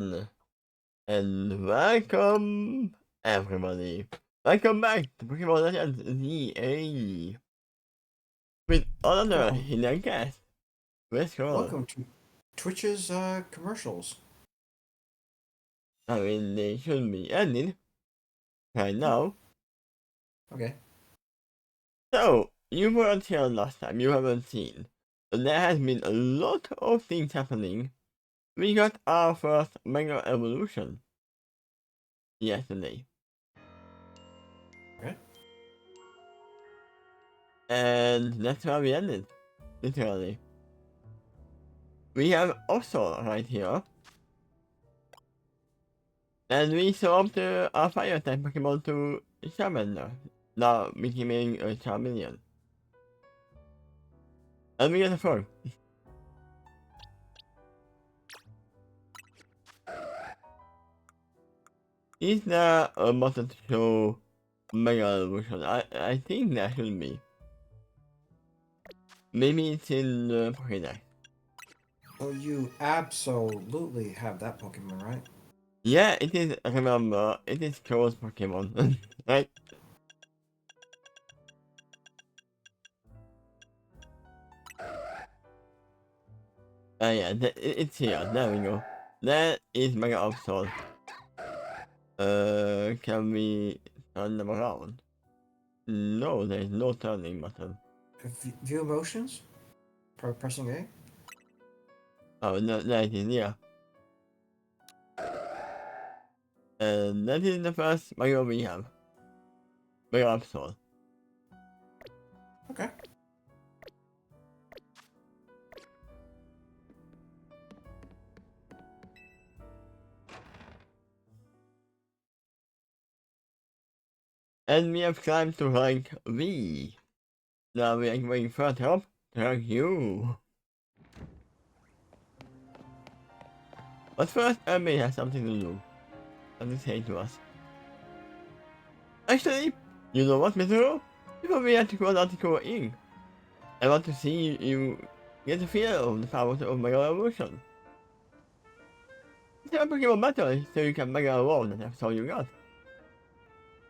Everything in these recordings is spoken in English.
And welcome, everybody. Welcome back to Pokemon Legends ZA with another hidden guest. Let's go. Welcome to Twitch's commercials. I mean, they should be ending right now. Okay. So, you weren't here last time, you haven't seen. But there has been a lot of things happening. We got our first Mega Evolution yesterday. Okay. And that's where we ended, literally. We have also right here. And we swapped our fire type Pokemon to Charmander, now becoming a Charmeleon. And we get a frog. Is there a button to show Mega Evolution? I think there should be. Maybe it's in the Pokédex. Well, you absolutely have that Pokemon, right? Yeah, it is, remember, it is Crow's Pokemon, right? Yeah, it's here, there we go. That is Mega Absol. Can we turn them around? No, there is no turning button. View emotions? Pressing A? Oh, no, there it is, yeah. And that is the first Mario we have. Mario Absol. Okay. And we have climbed to rank V. Now we are going further up to rank U. But first, Emmy has something to do. Something to say to us. Actually, you know what, Mr. Before we have to Quasartico in, I want to see you get a feel of the powers of Mega Evolution. It's a Pokemon battle, so you can Mega Evolve, and that's all you got.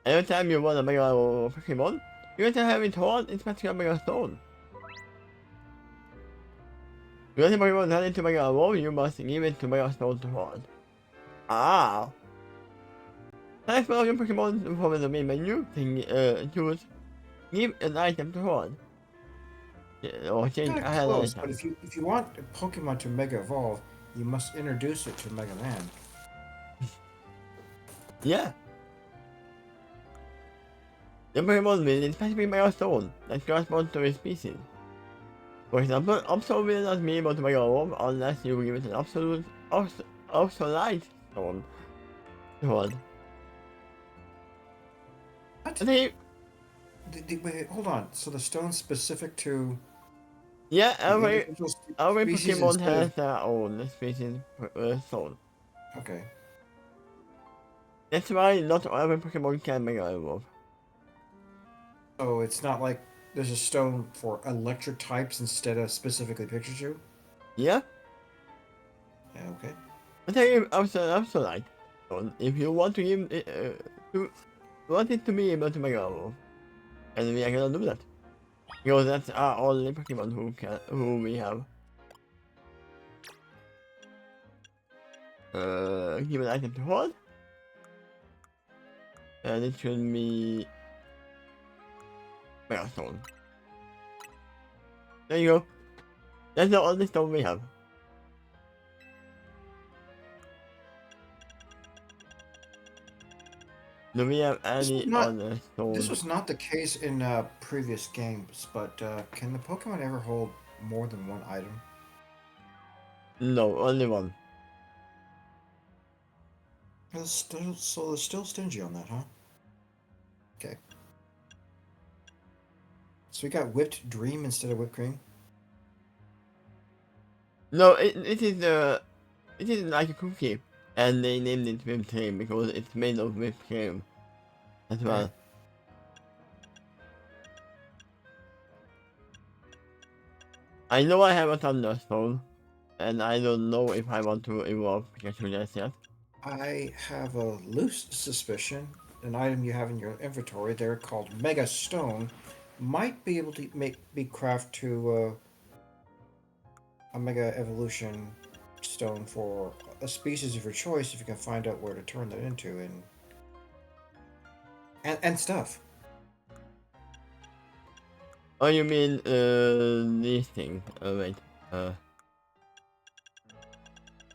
Every time you want a Mega Pokemon, you have to have it hold its particular Mega Stone. To get a Pokemon turn into Mega Evolve, you must give it to Mega Stone to hold. Ah! Select one of your Pokemon from the main menu, choose give an item to hold. Or change Kind of an close, but item. if you want a Pokemon to Mega Evolve, you must introduce it to Mega Man. Yeah! The Pokemon will in specific Mega Stone that corresponds to its species. For example, Absol will not be able to Mega Evolve unless you give it an absolute Absolite Stone to hold. What? And they, Wait, hold on. So the stone's specific to yeah, the every individual species Pokemon instead has of... their own species stone. Okay. That's why not every Pokemon can Mega Evolve. So it's not like there's a stone for electric types instead of specifically Pikachu? Yeah? Yeah, okay. I think Absolite Stone if you want to give it, want it to be able to Mega Evolve. And we are gonna do that. Because that's our only Pokemon who we have. Give an item to hold. And it should be Mega Stone. There you go. That's the only stone we have. Do we have This was any not other this stone? was not the case in previous games, but can the Pokemon ever hold more than one item? No, only one. So they're still stingy on that, huh? Okay. So we got whipped dream instead of whipped cream. No, it is like a cookie. And they named it whipped cream because it's made of whipped cream as Okay. well. I know I have a thunderstone, and I don't know if I want to evolve Pikachu just yet. I have a loose suspicion an item you have in your inventory there called Mega Stone might be able to be craft to a Mega Evolution Stone for a species of your choice if you can find out where to turn that into and stuff. Oh, you mean these things? Wait,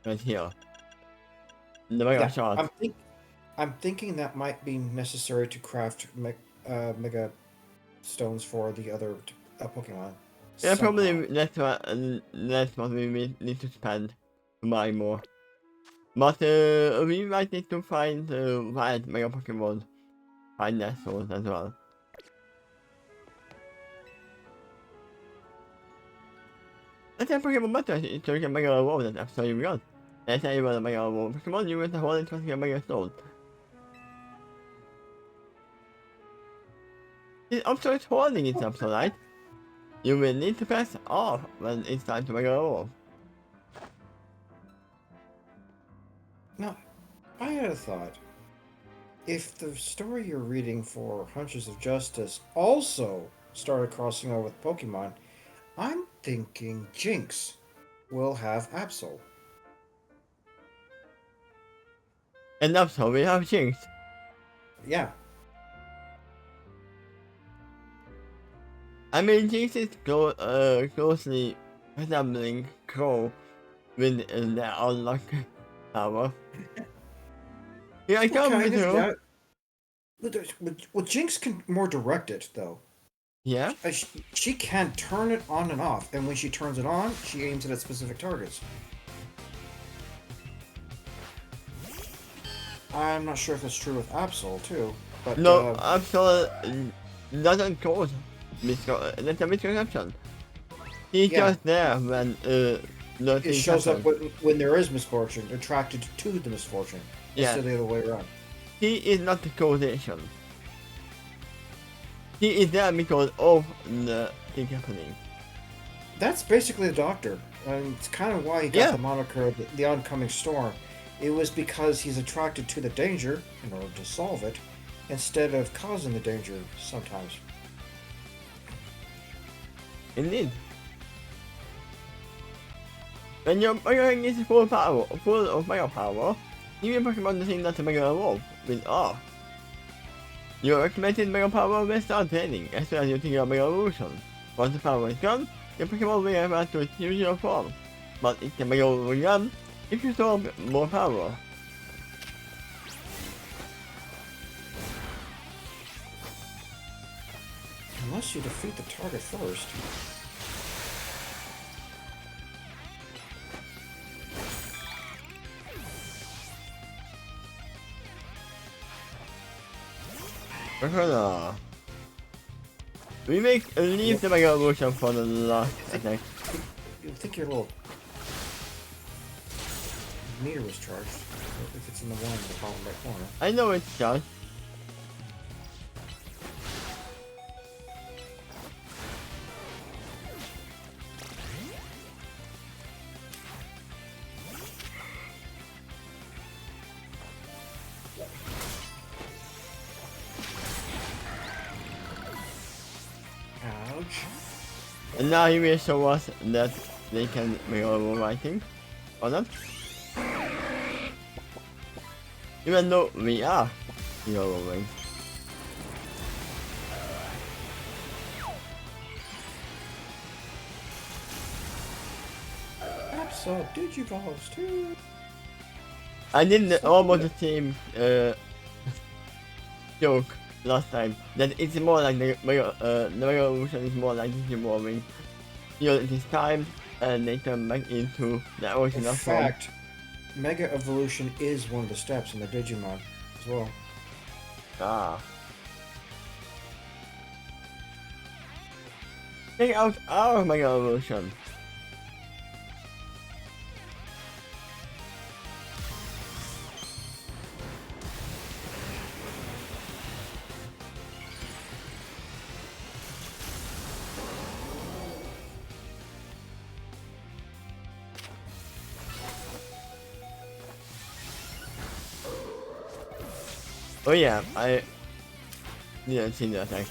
right here. The Mega Yeah, Shot. I'm thinking that might be necessary to craft Mega Stones for the other Pokemon. Yeah, Somehow. probably that's what we need to spend to buy more. But we might need to find wild Mega Pokemon. Find that source as well. Let's say Pokemon Butter is to get Mega Evolve that episode you got. Let's say you want a Mega Evolve Pokemon, you want to hold it to get Mega Stone. This episode is holding its episode, right? You will need to press off when it's time to Mega Evolve. Now, I had a thought. If the story you're reading for Hunters of Justice also started crossing over with Pokemon, I'm thinking Jinx will have Absol. And also we have Jinx. Yeah, I mean, Jinx is closely resembling Crow with their unlock power. Yeah, I well, come with kind of, you. yeah. Well, Jinx can more direct it, though. Yeah? She can turn it on and off, and when she turns it on, she aims it at specific targets. I'm not sure if that's true with Absol, too, but... No, Absol doesn't cause that's a misconception. He's Yeah. just there when the It thing shows up happens. when there is misfortune, attracted to the misfortune, Yeah. instead of the other way around. He is not the causation. He is there because of the thing happening. That's basically the Doctor. And it's kind of why he got Yeah. the moniker of the oncoming storm. It was because he's attracted to the danger in order to solve it, instead of causing the danger sometimes. Indeed. When your Mega is full of Mega power, you can Pokemon the thing that's a Mega Evolve with R. Your accumulated Mega power will start draining as soon as you take your Mega Evolution. Once the power is gone, your Pokemon will revert to its usual form, but it can Mega Evolve again if you store more power. Unless you defeat the target first. We leave the Mega Evolution for the last attack. You think your little meter was charged. If it's in the one in the bottom right corner. I know it's just. Ouch. And now he will show us that they can make over writing. Or not? Even though we are Eurowing. Absol Digivolves too. I did almost the same joke last time. That it's more like the Mega Evolution is more like Digivolving. You know, it is time and they turn back into the original In form. fact, Mega Evolution is one of the steps in the Digimon as well. Ah. Check out our Mega Evolution. Oh yeah, I didn't see the attack.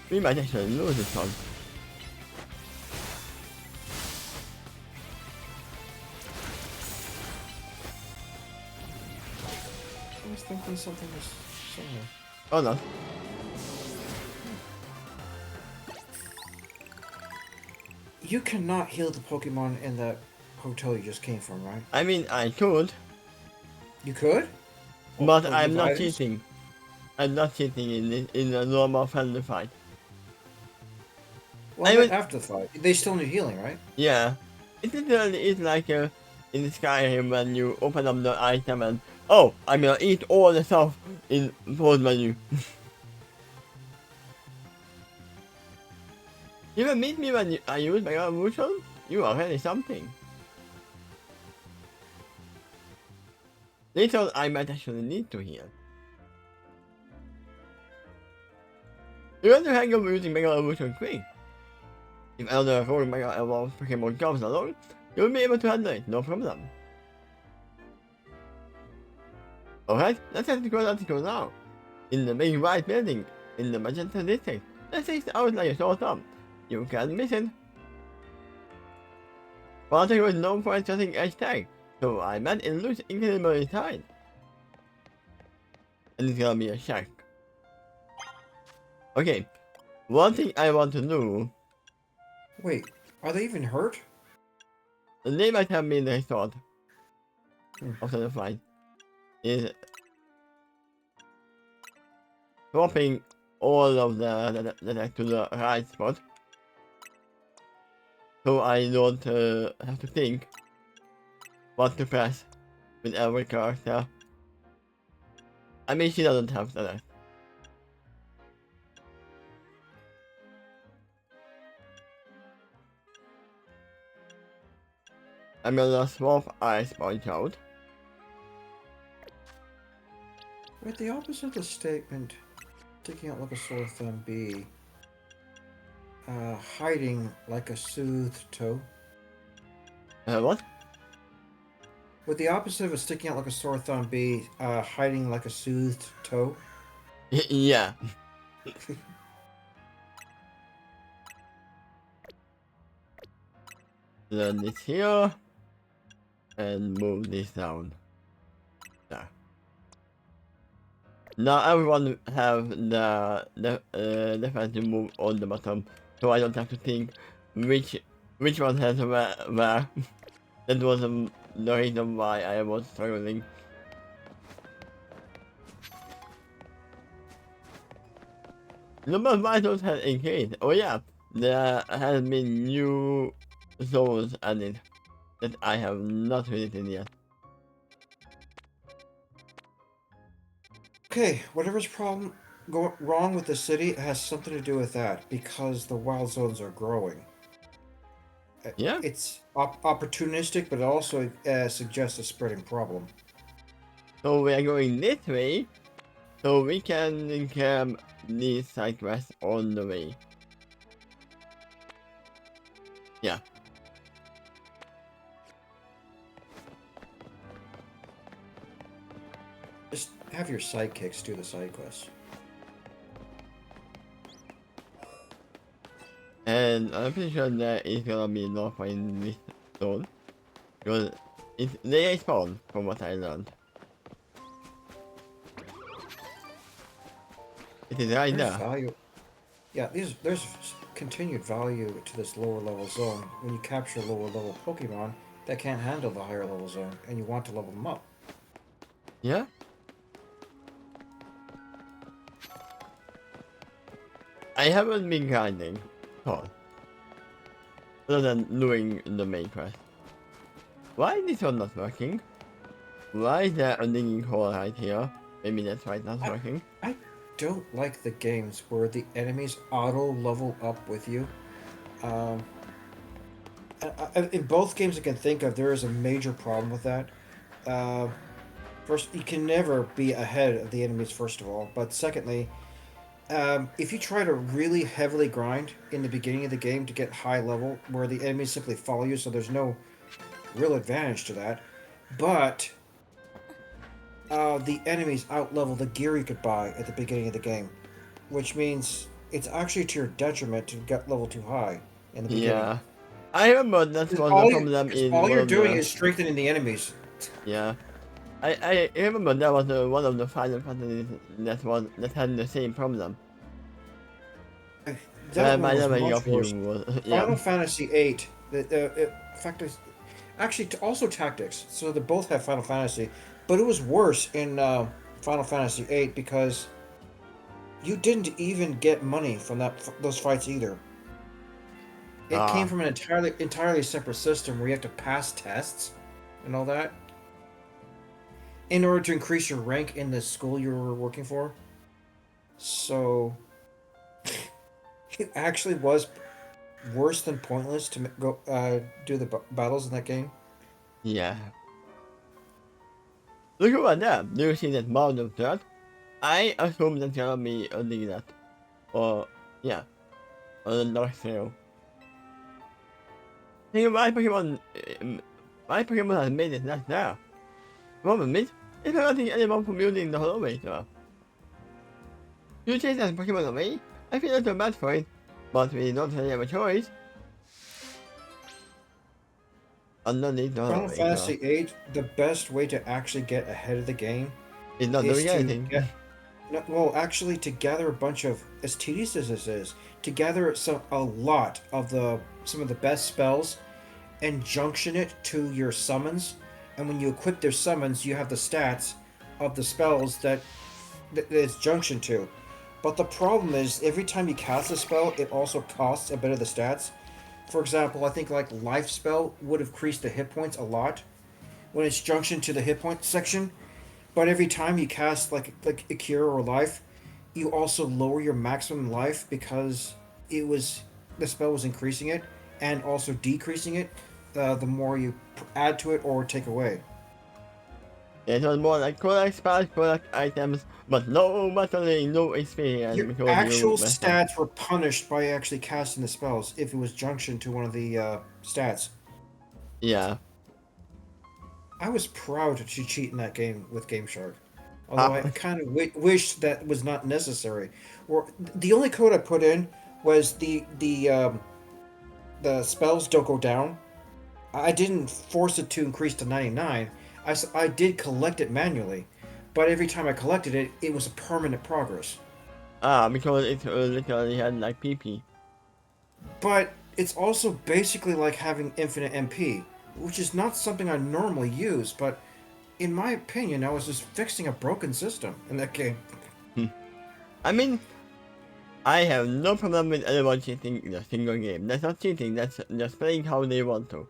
We might actually lose this one. I was thinking something was similar. Oh no. You cannot heal the Pokemon in that hotel you just came from, right? I mean, I could, You could? but Or I'm with not items? cheating. I'm not cheating in a normal friendly fight. Well, I I meant mean, after the fight. They still need healing, right? yeah. It literally is like in Skyrim when you open up the item and oh, I'm gonna eat all the stuff in pause menu. You will meet me when I use my evolution? You are really something. Later I might actually need to heal. You want to hang up using Mega Evolution quick. If Elder Rogue Mega Evolved Pokemon comes along, you'll be able to handle it, no problem. Alright, let's head to Quasartico now. In the big white building, in the Magenta District, let's take the outlier short up. You can't miss it. Quasartico is known for its cutting edge tech, so I bet it looks incredibly tight. And it's gonna be a shark. Okay, one thing I want to do, Wait, are they even hurt? they might have been restored Hmm. after the fight, is swapping all of the deck to the right spot, so I don't have to think what to press with every character. I mean, she doesn't have that. I'm gonna swap Ice Punch out. Wait, the opposite of the statement, sticking out like a sore thumb, be hiding like a soothed toe. What? Would the opposite of a sticking out like a sore thumb be hiding like a soothed toe? Yeah. Learn this here. And move this down. There. Now everyone have the defensive move on the bottom, so I don't have to think which one has where. That was the reason why I was struggling. Number of vitals has increased. Oh yeah, there has been new zones added that I have not visited yet. Okay, whatever's problem wrong with the city has something to do with that because the wild zones are growing. Yeah. It's opportunistic, but it also suggests a spreading problem. So we are going this way, so we can grab these side quests on the way. Yeah. Just have your sidekicks do the side quests. And I'm pretty sure there is gonna be no in this zone. Because they spawn, from what I learned. It is right There's there. value. Yeah, there's continued value to this lower level zone when you capture lower level Pokemon that can't handle the higher level zone, and you want to level them up. Yeah? I haven't been grinding. Oh. Other than doing the main quest. Why is this one not working? Why is there a digging hole right here? Maybe that's why it's not working. I don't like the games where the enemies auto level up with you. Um, in both games I can think of, there is a major problem with that. Uh, First, you can never be ahead of the enemies, first of all. But secondly, if you try to really heavily grind in the beginning of the game to get high level, where the enemies simply follow you, so there's no real advantage to that. But the enemies outlevel the gear you could buy at the beginning of the game, which means it's actually to your detriment to get level too high in the beginning. Yeah. I remember that was the problem Because in all one you're of doing the... is strengthening the enemies. Yeah. I remember that was one of the Final Fantasies that had the same problem. That one My was leveling much up you worse. was... yeah. Final Fantasy VIII. In fact, actually also Tactics. So they both have Final Fantasy, but it was worse in Final Fantasy VIII because you didn't even get money from those fights either. It came Ah. from an entirely separate system where you have to pass tests and all that in order to increase your rank in the school you were working for. So it actually was worse than pointless to go do the battles in that game. Yeah. Look at that. Do you see that mound of dirt? I assume that's gonna be a that. Or, yeah. Or a dark trail. Think my Pokemon... my Pokemon has made it not there. Problem is, it's preventing anyone from using the hallway door. You chase that Pokemon away? I feel a little bad for it. But we don't really have a choice. Underneath the Final hallway door. Fantasy VIII, the best way to actually get ahead of the game It's not is doing to anything. get no, well, actually, to gather a bunch of, as tedious as this is, to gather a lot of some of the best spells and junction it to your summons. And when you equip their summons, you have the stats of the spells that it's junction to. But the problem is, every time you cast a spell, it also costs a bit of the stats. For example, I think like Life Spell would have increased the hit points a lot when it's junction to the hit point section. But every time you cast like a cure or life, you also lower your maximum life because the spell was increasing it and also decreasing it the more you add to it or take away. It was more like collect spells, collect items, but no battling, no experience Your because you actual messed up. stats were punished by actually casting the spells if it was junction to one of the stats. Yeah. I was proud to cheat in that game with Game Shark. Although I Ah, kind of wish that was not necessary. Or the only code I put in was the spells don't go down. I didn't force it to increase to 99. I did collect it manually, but every time I collected it, it was a permanent progress. because it literally had like PP. But it's also basically like having infinite MP, which is not something I normally use, but in my opinion, I was just fixing a broken system in that game. Hmm. I mean, I have no problem with anyone cheating in a single game. That's not cheating, that's just playing how they want to.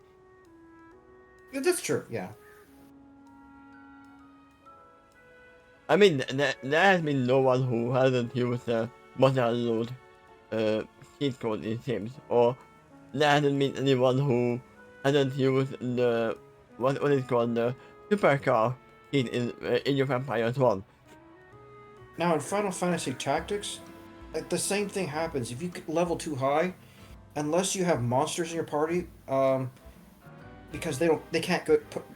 Yeah, that's true, yeah. I mean, there has been no one who hasn't used the Mozart load uh, cheat code in Sims, or there hasn't been anyone who hasn't used the what is called the supercar cheat in your Vampires 1. Now in Final Fantasy Tactics, the same thing happens. If you level too high, unless you have monsters in your party, because they can't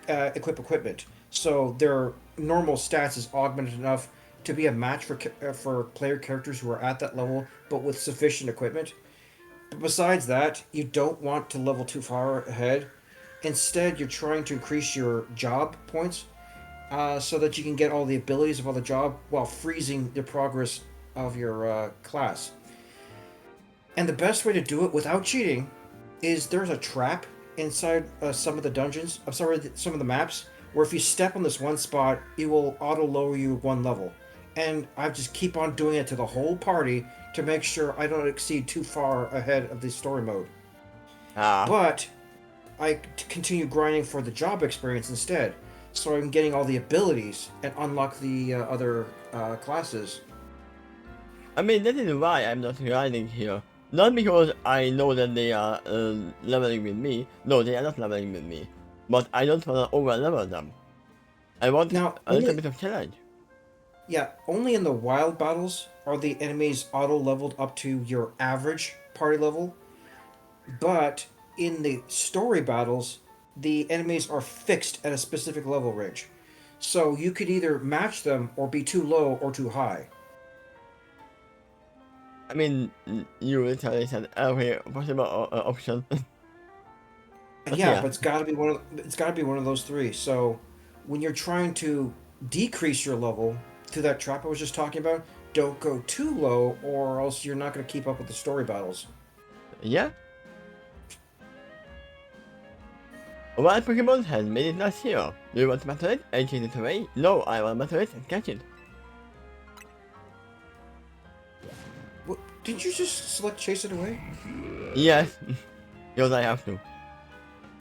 equip equipment, so their normal stats is augmented enough to be a match for player characters who are at that level, but with sufficient equipment. But besides that, you don't want to level too far ahead. Instead, you're trying to increase your job points so that you can get all the abilities of all the job while freezing the progress of your class. And the best way to do it without cheating is there's a trap inside some of the dungeons. I'm sorry, some of the maps where if you step on this one spot, it will auto lower you one level. And I just keep on doing it to the whole party to make sure I don't exceed too far ahead of the story mode. Ah, But I continue grinding for the job experience instead, so I'm getting all the abilities and unlock the other classes. I mean, that is why I'm not grinding here. Not because I know that they are leveling with me. No, they are not leveling with me. But I don't want to over level them. I want Now, a little bit of challenge. only in the wild battles are the enemies auto leveled up to your average party level, but in the story battles, the enemies are fixed at a specific level range. So you could either match them or be too low or too high. I mean, you literally said every possible option. But Yeah, yeah, but it's got to be one of those three. So when you're trying to decrease your level to that trap I was just talking about, don't go too low, or else you're not going to keep up with the story battles. yeah. One Pokemon has made it last year. Do you want to battle it and chase it away? No, I will battle it and catch it. What, did you just select chase it away? Yes, because I have to.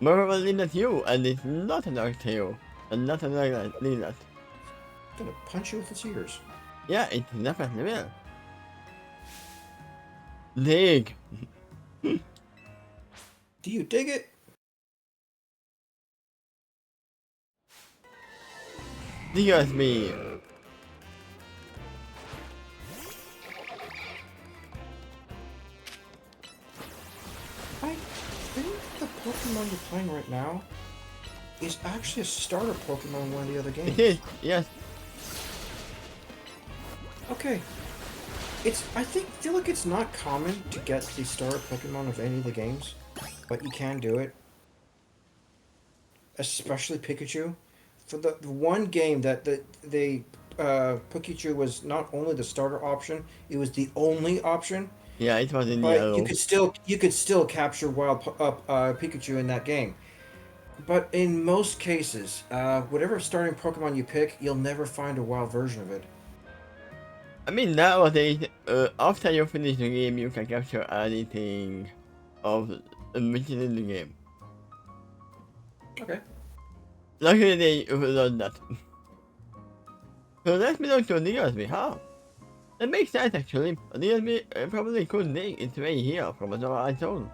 Murder will lead at you, and it's not a dark tail. And not a dark lead. It's gonna punch you with its ears. Yeah, it definitely will. Dig! Do you dig it? Dig me! I think the Pokemon you're playing right now is actually a starter Pokemon in one of the other games. It is, yes. Okay. I feel like it's not common to get the starter Pokemon of any of the games, but you can do it. Especially Pikachu. For the one game that Pikachu was not only the starter option, it was the only option. Yeah, it was in But yellow. you could still capture Pikachu in that game. But in most cases, whatever starting Pokemon you pick, you'll never find a wild version of it. I mean, nowadays, after you finish the game, you can capture anything of which is in the game. Okay. Luckily, they learned that. So let's move on to Diggersby, huh? That makes sense actually. Diggersby probably could dig its way here from another zone.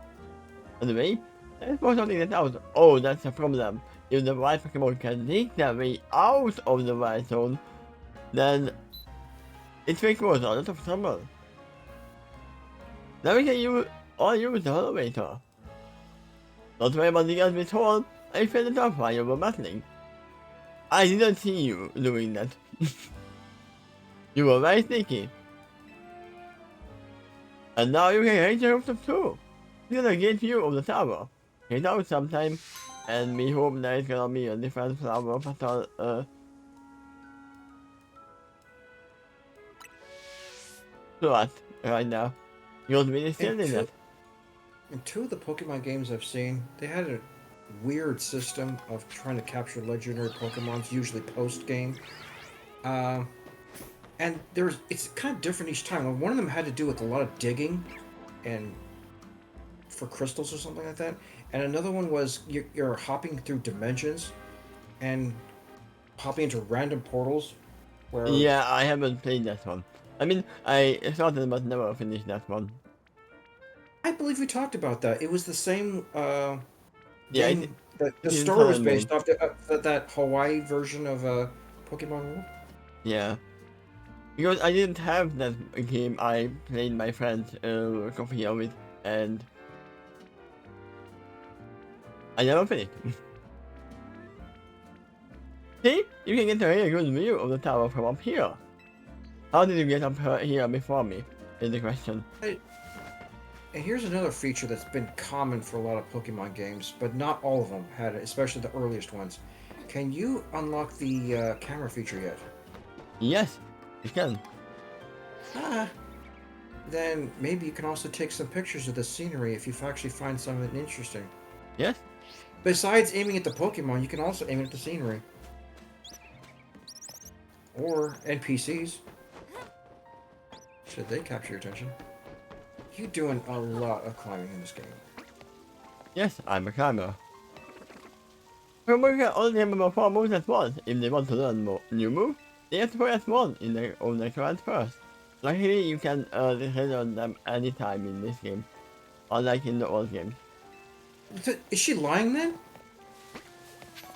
Anyway, let's work something that out. Oh, that's a problem. If the right Pokemon can dig their way out of the right zone, then it will cause a lot of trouble. Now we can use the elevator. Don't worry about Diggersby's hole. I filled it up while you were battling. I didn't see you doing that. You were very sneaky. And now you can raise the rooftop too. It's gonna get view of the tower. Get out sometime, and we hope there's gonna be a different flower pattern, plot right now. You'll be still in that. In two of the Pokemon games I've seen, they had a weird system of trying to capture legendary Pokemons, usually post game. Um, and it's kind of different each time. One of them had to do with a lot of digging, and for crystals or something like that. And another one was you're hopping through dimensions, and hopping into random portals, where Yeah, I haven't played that one. I mean, I started but never finished that one. I believe we talked about that. It was the same Yeah, game. The it is story was Sun and based Moon. off that Hawaii version of Pokemon World. Yeah. Because I didn't have that game, I played my friend's copy of it, and I never finished. See? You can get a really good view of the tower from up here. How did you get up here before me? Is the question. And here's another feature that's been common for a lot of Pokemon games, but not all of them had it, especially the earliest ones. Can you unlock the camera feature yet? Yes, you can. Ah. Then maybe you can also take some pictures of the scenery if you actually find something interesting. Yes? Besides aiming at the Pokemon, you can also aim at the scenery. Or NPCs. Should they capture your attention? You're doing a lot of climbing in this game. Yes, I'm a climber. Remember, can only remember 4 moves at once. If they want to learn new moves, they have to press 1 in their own command first. Luckily, you can relearn them anytime in this game, unlike in the old games. Is she lying then?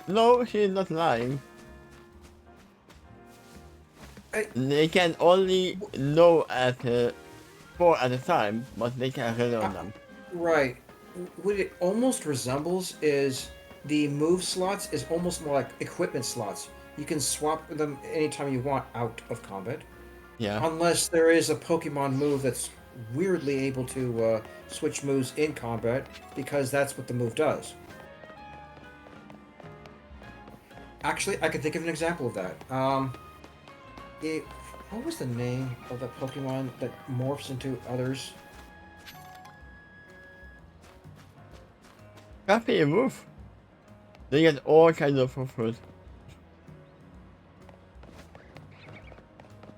No, she is not lying. They can only know at 4 at a time, but they can relearn them. Right. What it almost resembles is the move slots is almost more like equipment slots. you can swap them anytime you want out of combat. Yeah. Unless there is a Pokemon move that's weirdly able to switch moves in combat, because that's what the move does. Actually, I can think of an example of that. It, what was the name of that Pokemon that morphs into others? Copy a move. They get all kinds of food.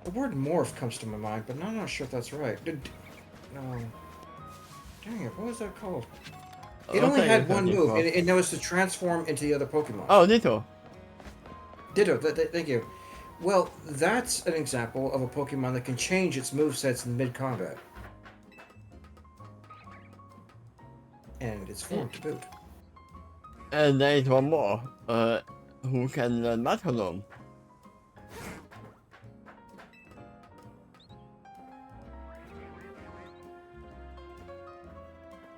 The word morph comes to my mind, but I'm not sure if that's right. No. Dang it, what was that called? It only had one move, and that was to transform into the other Pokemon. Oh, Ditto. Ditto, thank you. Well, that's an example of a Pokemon that can change its movesets in mid-combat. And its form to boot. And there is one more, who can learn Metronome.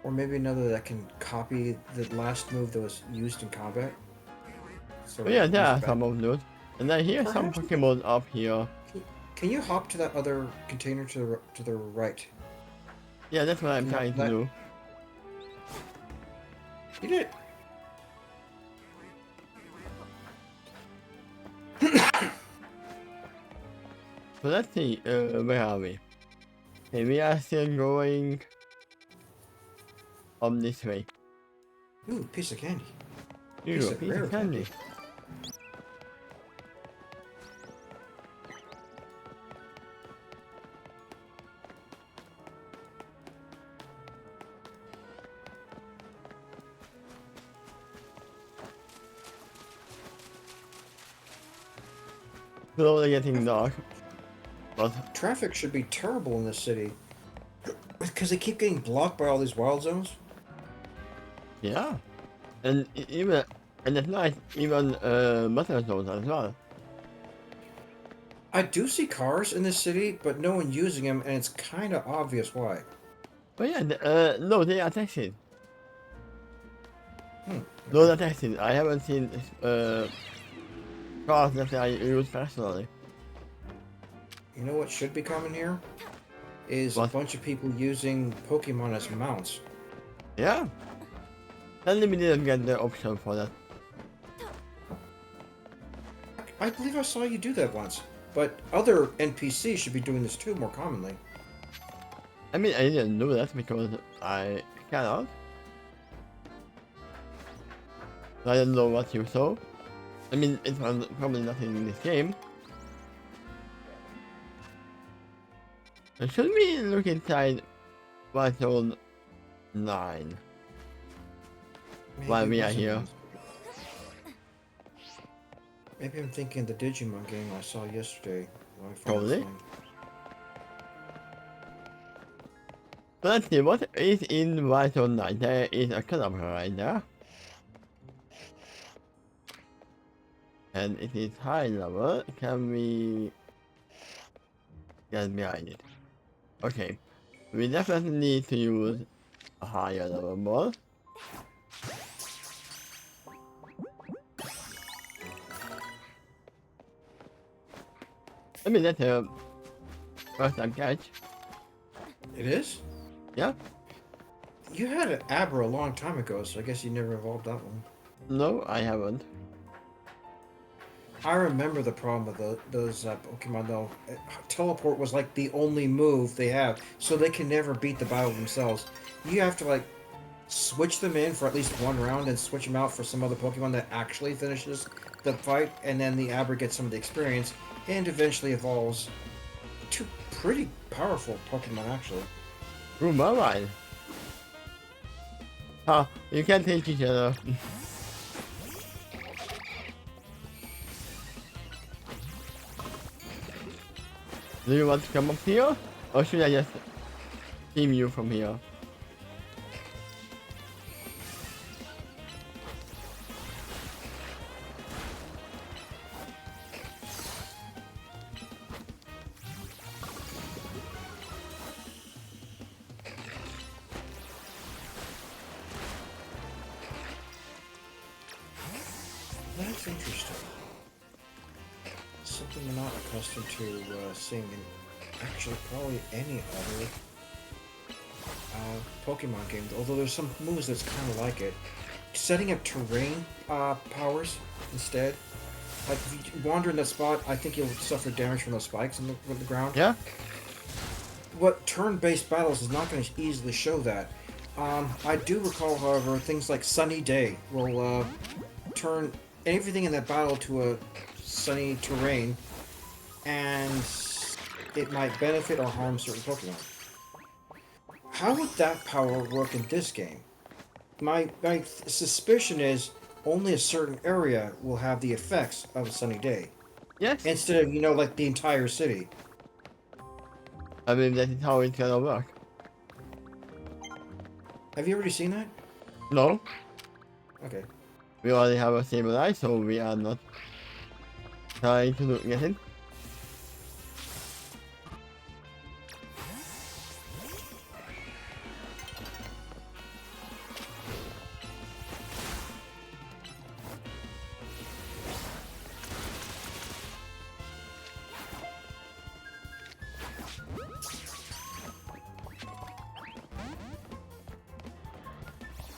Or maybe another that can copy the last move that was used in combat. So But yeah, there are some of those. And I hear some Perhaps- Pokemon up here. Can you hop to that other container to the right? Yeah, that's what I'm trying to do. You did. So let's see, where are we? Okay, we are still going on this way. Ooh, piece of candy. Ooh, Piece a of piece rare of candy. Slowly getting dark. But Traffic should be terrible in this city. Because they keep getting blocked by all these wild zones. yeah. And even and at night even metal zones as well. I do see cars in this city, but no one using them, and it's kind of obvious why. But yeah, no, they are taxis. Okay. Those are taxis. I haven't seen cars that I use personally. You know what should be common here? Is What? a bunch of people using Pokemon as mounts. Yeah. Sadly we didn't get the option for that. I believe I saw you do that once, but other NPCs should be doing this too more commonly. I mean, I didn't do that because I cannot. I don't know what you saw. I mean, it was probably nothing in this game. Should we look inside White Zone 9 while Maybe we it are wasn't here? one. Maybe I'm thinking the Digimon game I saw yesterday. when I found Probably. this one. So let's see, what is in White Zone 9? There is a caliber right there. And it is high level. Can we get behind it? Okay. We definitely need to use a higher level ball. I mean, that's a first time catch. It is? Yeah? You had an Abra a long time ago, so I guess you never evolved that one. No, I haven't. I remember the problem with those Pokemon though. Teleport was like the only move they have, so they can never beat the battle themselves. You have to like switch them in for at least one round and switch them out for some other Pokemon that actually finishes the fight, and then the Abra gets some of the experience and eventually evolves to pretty powerful Pokemon actually. Ooh, Marmite. Huh, you can't take each other. Do you want to come up here? Or should I just team you from here? That's interesting. something we're not accustomed to seeing in actually probably any other Pokemon game. Although there's some moves that's kind of like it. Setting up terrain powers instead. Like if you wander in that spot, I think you'll suffer damage from those spikes on the ground. Yeah. What turn-based battles is not going to easily show that. I do recall, however, things like Sunny Day will turn everything in that battle to a sunny terrain, and it might benefit or harm certain Pokemon. How would that power work in this game? My suspicion is only a certain area will have the effects of a sunny day, Yes. instead of, like the entire city. I mean, that is how it's gonna work. Have you already seen that? No, Okay. we already have a stable eye, so we are not trying to get it.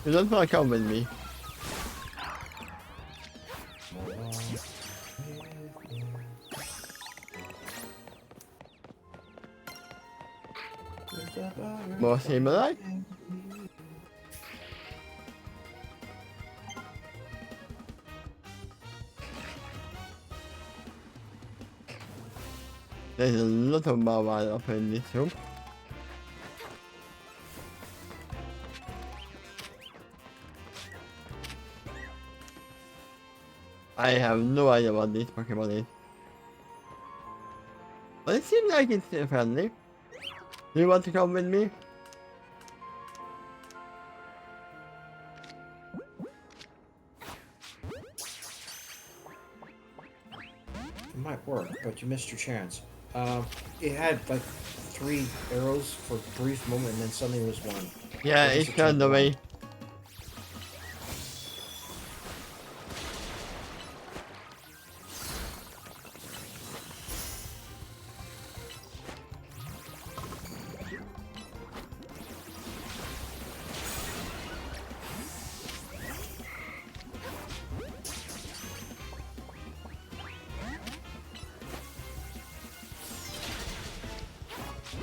You don't wanna come with me. More stable eye? There's a lot of Marvel up in this room. I have no idea what this Pokemon is. But it seems like it's friendly. Do you want to come with me? It might work, but you missed your chance. It had like 3 arrows for a brief moment, and then suddenly it was 1. Yeah, Or it's just a turned temp away. one.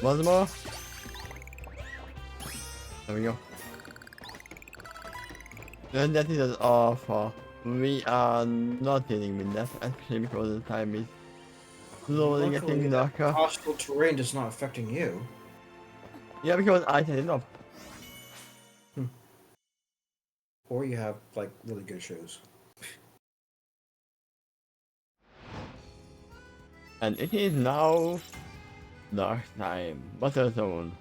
One more. There we go. And that is an offer. We are not dealing with that actually because the time is slowly Luckily, getting that darker. hostile terrain is not affecting you. Yeah, because I set it up. Or you have, like, really good shoes. And it is now dark time. Butter zone.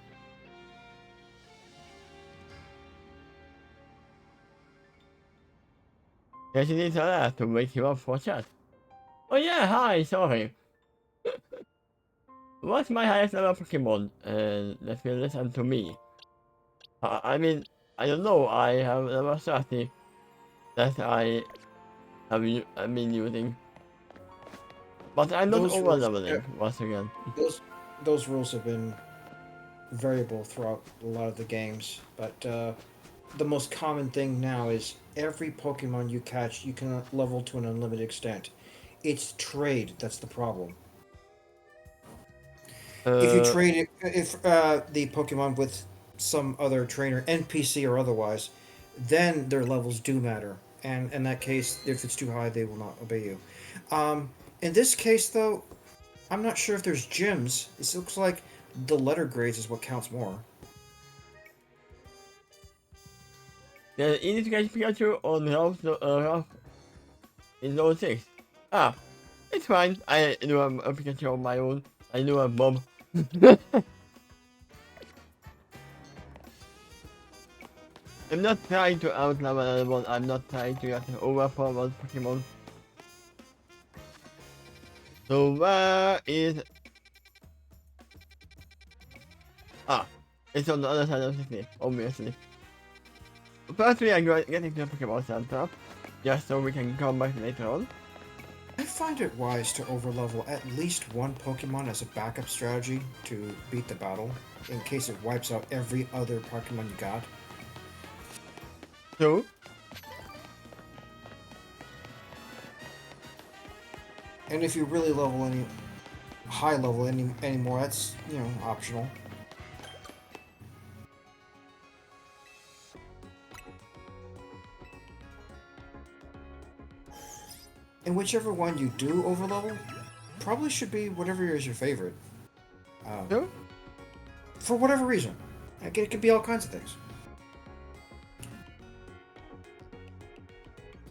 Yes, it is allowed to wake you up for chat. Oh yeah, hi, sorry. What's my highest level Pokemon? That will listen to me. I mean, I don't know, I have level 30 that I have been using. But I'm not Those over rules, leveling once again. those rules have been variable throughout a lot of the games, but the most common thing now is every Pokemon you catch, you can level to an unlimited extent. It's trade that's the problem. If you trade it, if the Pokemon with some other trainer, NPC or otherwise, then their levels do matter. And in that case, if it's too high, they will not obey you. In this case, though, I'm not sure if there's gyms. It looks like the letter grades is what counts more. The easy to catch Pikachu on Ralph in zone 6. Ah, it's fine. I do a Pikachu on my own. I do a Bob. I'm not trying to outlevel anyone. I'm not trying to get overpower one Pokemon. So where is... Ah, it's on the other side of the city, obviously. First we are getting to the Pokemon Center, just so we can come back later on. find it wise to overlevel at least one Pokemon as a backup strategy to beat the battle, in case it wipes out every other Pokemon you got. So, And if you really level any high level anymore, that's optional. And whichever one you do overlevel, probably should be whatever is your favorite. Um, so, for whatever reason. It could be all kinds of things.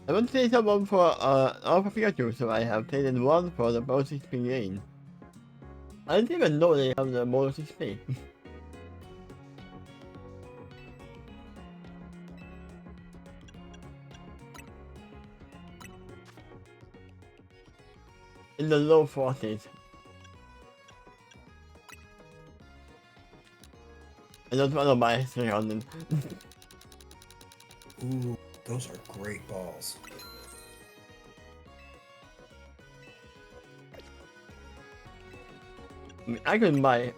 I want to say someone for Alpha Pikachu, so I have played in one for the bonus XP gain. I didn't even know they have the bonus XP. In the low 40s. I don't want to buy a 300. Ooh, those are great balls. I mean, I could buy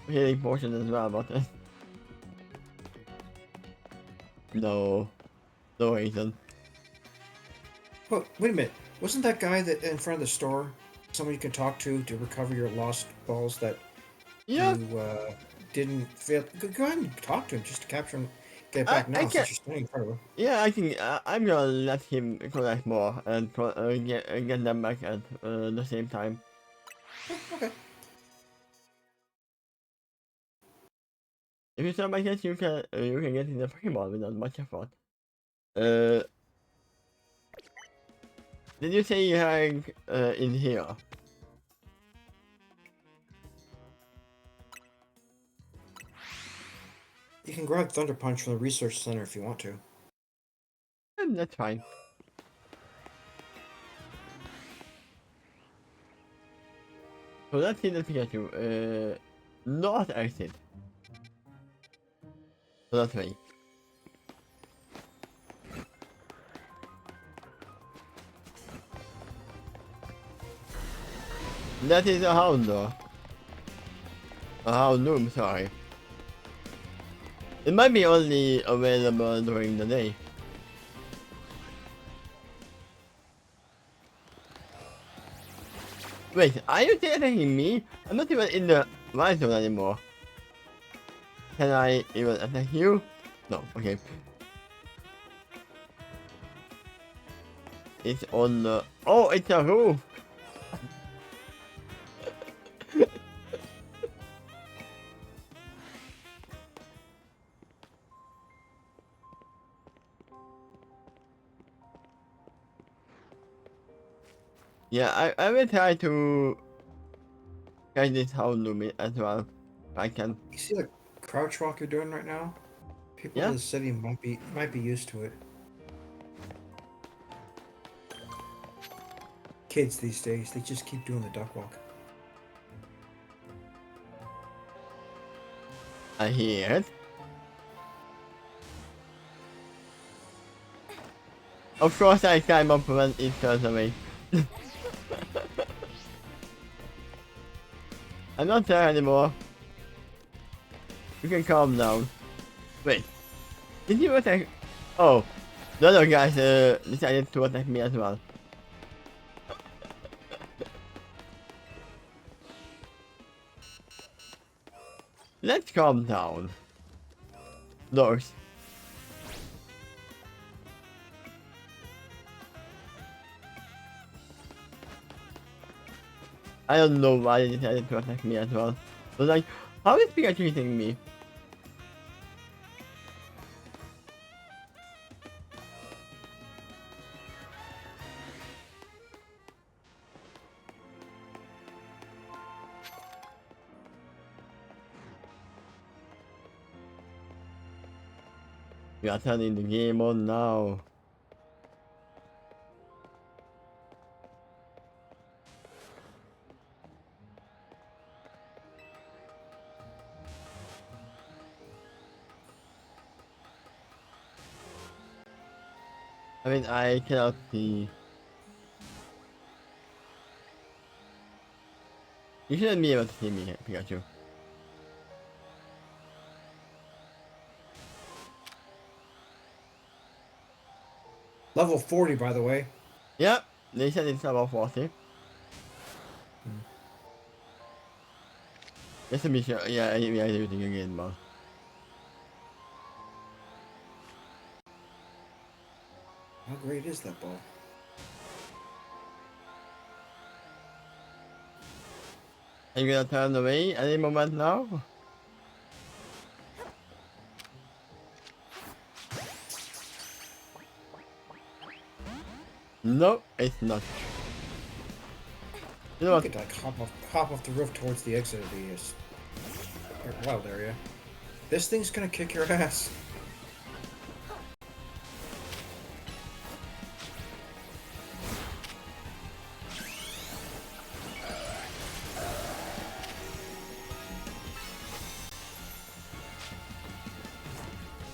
healing potion as well, but no, no reason. Oh, wait a minute. Wasn't that guy that in front of the store someone you can talk to recover your lost balls that Yeah, you didn't feel? Go ahead and talk to him just to capture him, get it I back I now can. since you're standing in front of him. Yeah, I think I'm gonna let him collect more and get them back at the same time. Okay. If you start by that, you can get in the Pokemon without much effort. Uh, did you say you had in here? You can grab Thunder Punch from the research center if you want to. That's fine. So let's see the Pikachu. Not exit. So that's right. That is a Houndour. A Houndoom, sorry. It might be only available during the day. Wait, are you attacking me? I'm not even in the right zone anymore. Can I even attack you? No, okay. It's on the... Oh, it's a roof! Yeah, I will try to get this Houndoom as well. If I can. You see the crouch walk you're doing right now? People Yeah? in the city might be used to it. Kids these days, they just keep doing the duck walk. I hear it. Of course I climb up when it turns away. I'm not there anymore. You can calm down. Wait, did you attack? Oh, the other guys decided to attack me as well. Let's calm down. Doors. I don't know why they decided to attack me as well. I was like, how is Pikachu hitting me? We are turning the game on now. I mean, I cannot see. You shouldn't be able to see me, Pikachu. Level 40, by the way. Yep, they said it's about 40. Just to be sure, yeah, I do think again, but... How great is that ball? Are you gonna turn away any moment now? No, it's not. You know You what? could like hop off the roof towards the exit of the wild area. This thing's gonna kick your ass.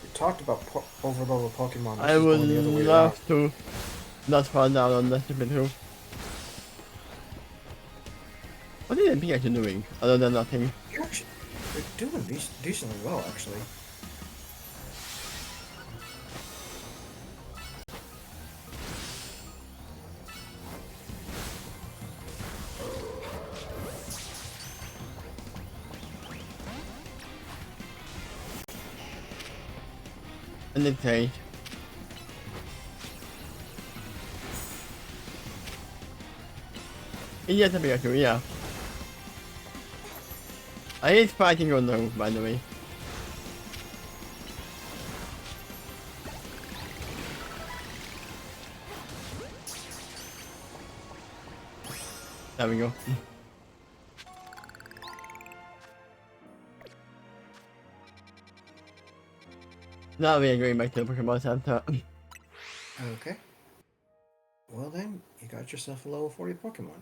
We talked about overlevel Pokemon. This I is would going the other way love around. to not fall down on that stupid roof. What is the Pikachu doing, other than nothing? You're doing decently well, actually. And it's a... Yes, a Pikachu, yeah. I hate fighting on the roof, by the way. There we go. Now we are going back to the Pokemon Center. Okay. Well then, you got yourself a level 40 Pokemon.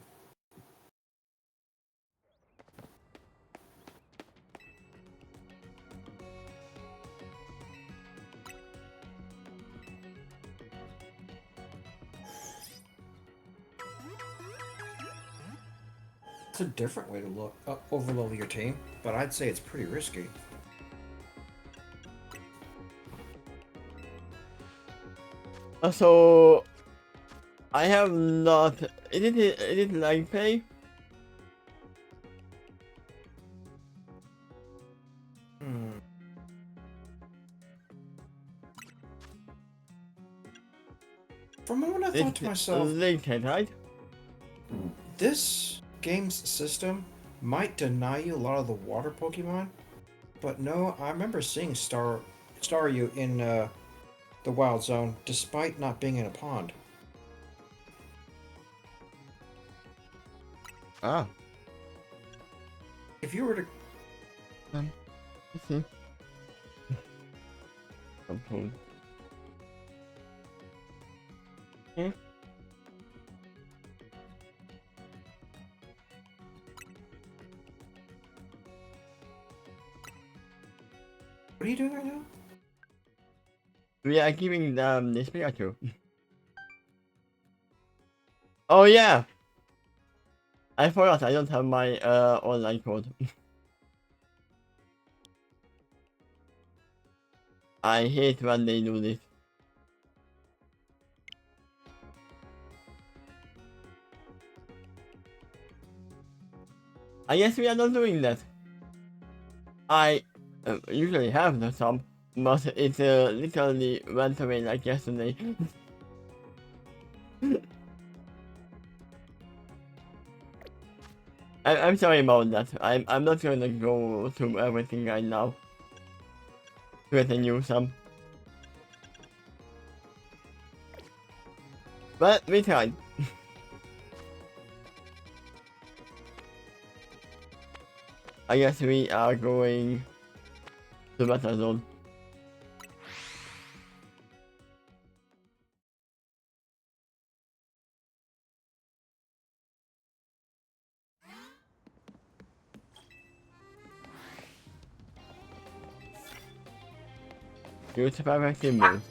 It's a different way to look overlevel your team, but I'd say it's pretty risky. So... I have not... Is it like pay? For a moment I thought to myself, Limited, right? this game's system might deny you a lot of the water Pokemon, but no, I remember seeing Staryu in the Wild Zone, despite not being in a pond. Ah. If you were to... Let's see. Some food. What are you doing right now? We are giving them this Pikachu. Oh yeah! I forgot I don't have my online code. I hate when they do this. I guess we are not doing that. I usually have the sub, but it literally went away like yesterday. I'm sorry about that. I'm not gonna go through everything right now. Get a new sub. But we tried. I guess we are going to Battle Zone. Use the perfect move.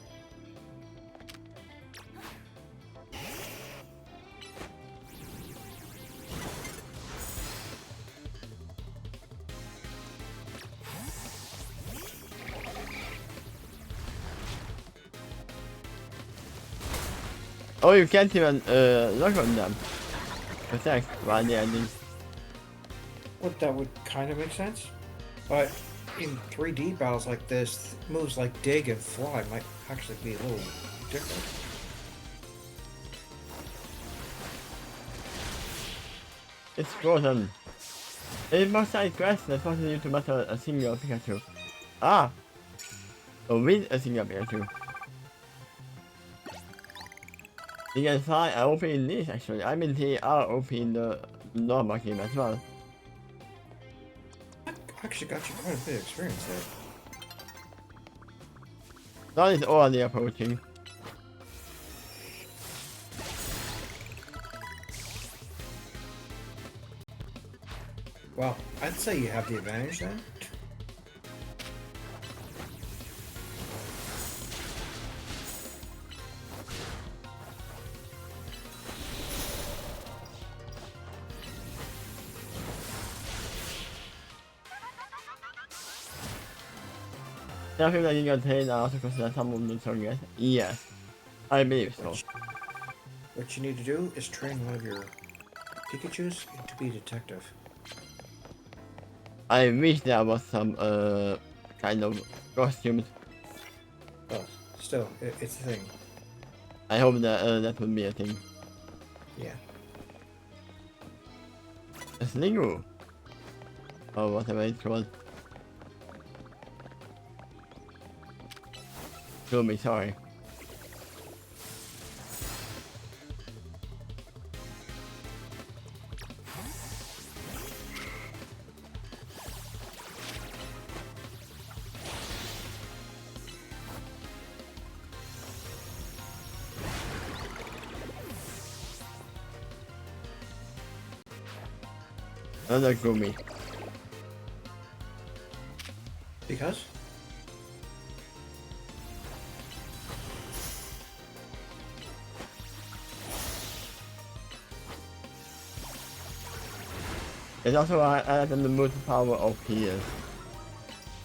Oh, you can't even look on them. Protect while they are in. Well, that would kind of make sense. But in 3D battles like this, moves like dig and fly might actually be a little different. It's frozen. It must side quest that forces you to battle a single Pikachu. Ah! So with a single Pikachu. You can find OP in this actually. I mean they are OP in the normal game as well. I actually got you quite a bit of experience there. That is already approaching. Well, I'd say you have the advantage then. I feel like you can take now to consider some of the targets. Yes, I believe so. What you need to do is train one of your Pikachus to be a detective. I wish there was some kind of costumes. Well, still, it's a thing. I hope that that would be a thing. Yeah. A Slingo. Or whatever it's called. Kill me, sorry. Another Gumi. Because? It's also added the multiple power of heals.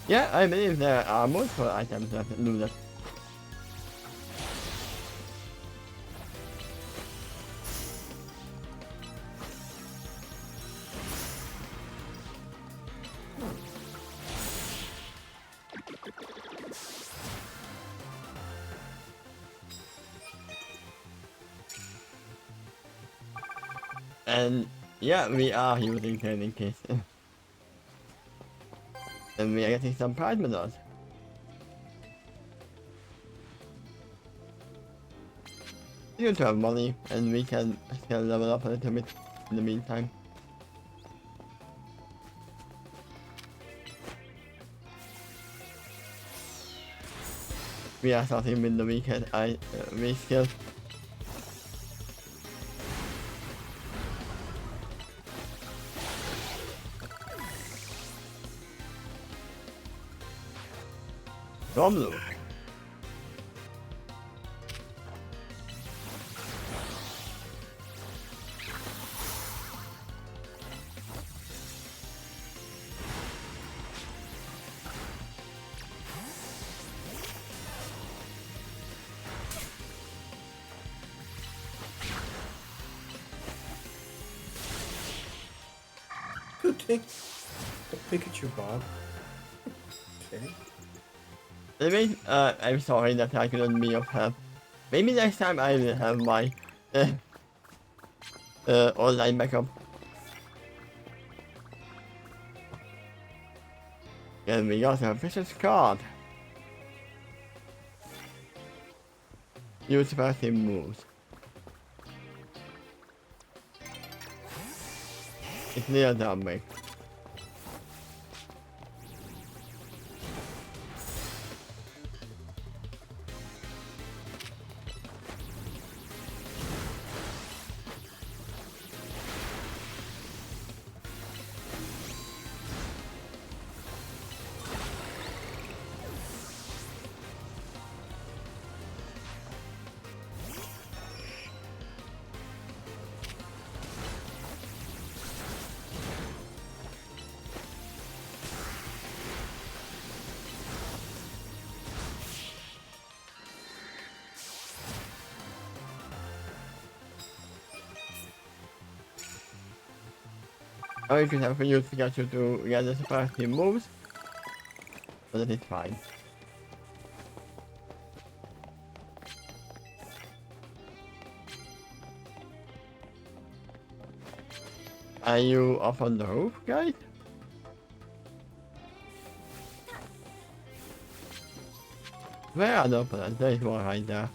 Yeah, I believe there are multiple items that do that. And yeah, we are using training case. And we are getting some prize medals. You to have money and we can still level up a little bit in the meantime. We are starting with the weekend week skill. Romlu. Good thing. The Pikachu Bob. Okay. Anyway, I'm sorry that I couldn't be of help. Maybe next time I will have my online backup. And we got a precious card. Use passive moves. It's near damage. Or you could have used Pikachu to get the surprise team moves. But that is fine. Are you up on the roof, guys? Where are the opponents? There is one right there.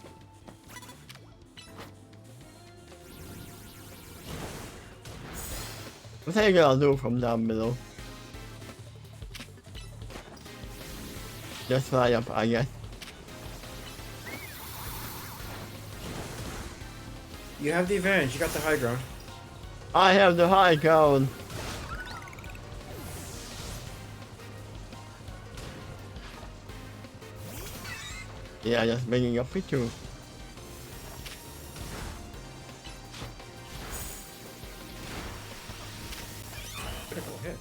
What are you gonna do from down below? Just fly up, I guess. You have the advantage. You got the high ground. I have the high ground. Yeah, just bringing up Pichu. Critical hit.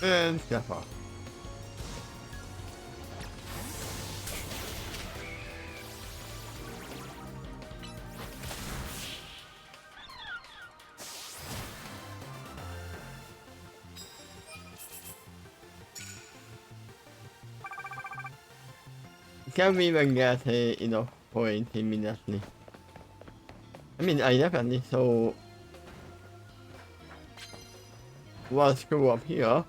And step off. Can we even get enough points immediately? I mean, I definitely saw one screw up here.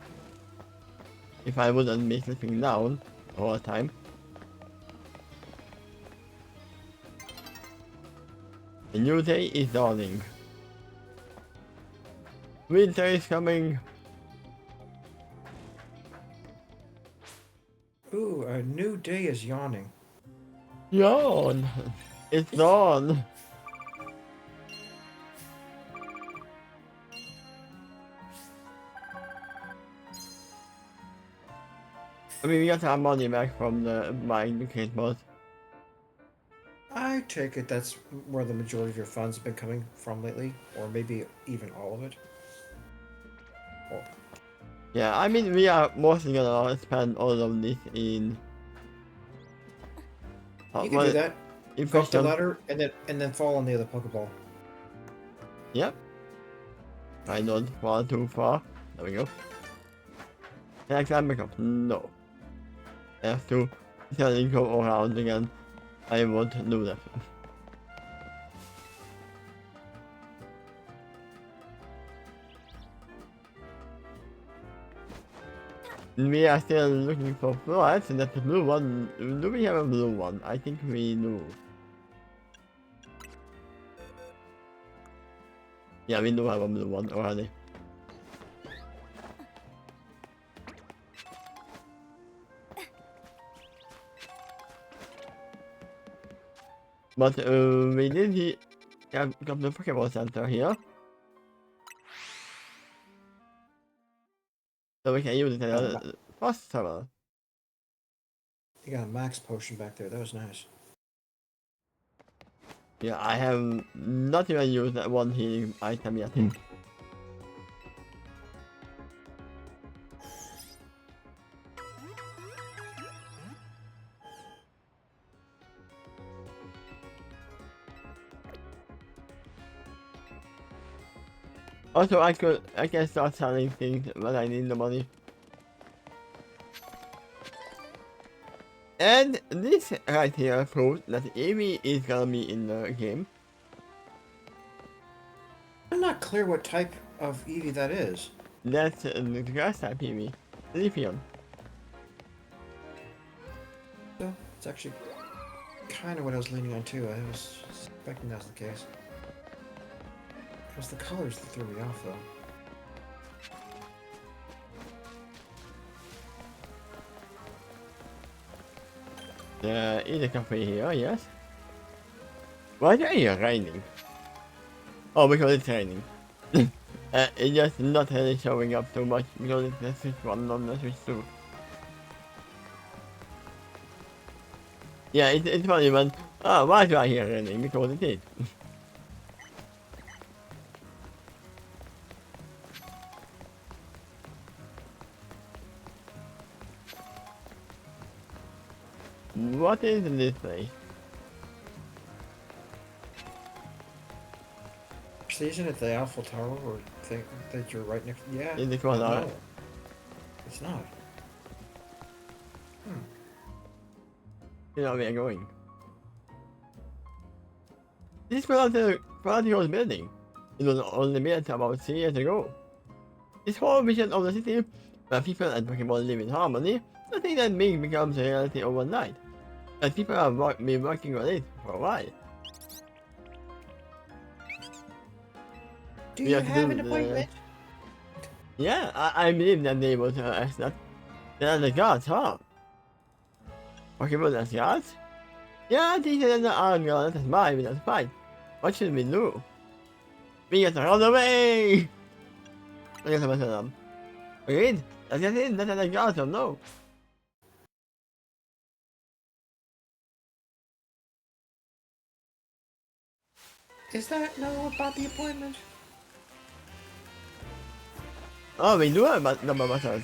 If I wouldn't be slipping down all the time. A new day is dawning. Winter is coming. Ooh, a new day is yawning. Yawn. It's dawn. I mean, we got our money back from the buying the kit boss. I take it that's where the majority of your funds have been coming from lately, or maybe even all of it. Or, Yeah, I mean, we are mostly gonna spend all of this in. you can do that. In Go up the question. ladder and then fall on the other Pokeball. Yep. I don't fall too far. There we go. Can I climb back up? No. I have to suddenly go around again. I won't do that. We are still looking for flowers, and that's the blue one. Do we have a blue one? I think we do. Yeah, we do have a blue one already. But we did have the Pokeball Center here. So we can use it as a fast travel. You got a max potion back there. That was nice. Yeah, I have not even used that one healing item yet. Also, I can start selling things when I need the money. And this right here proves that Eevee is gonna be in the game. I'm not clear what type of Eevee that is. That's the grass type Eevee. Lithium. So it's actually kind of what I was leaning on too. I was suspecting that was the case. It was the colors that threw me off though. There is a cafe here, yes. Why are you raining? Oh, because it's raining. It's just not really showing up too much because it's the Switch 1, not the Switch 2. Yeah, it's funny when, why do I hear raining? Because it is. What is this place? Actually, isn't it the Alpha Tower or thing that you're right next? Yeah. In the corner. No, it's not. Hmm. You know where we're going. This is Quasartico's building. It was only built about 3 years ago. This whole vision of the city, where people and Pokemon live in harmony, nothing that big becomes a reality overnight. And people have been working on it for a while. Do We you have to have do an appointment? Yeah, I believe that they would ask that. They are the gods, huh? Pokemon as gods? Yeah, these are the gods as mine with us fight. What should we do? We get out of the way! I guess I'm them. Agreed? Let's get in, that's the gods or no. Is that no about the appointment? Oh, we do have number buttons.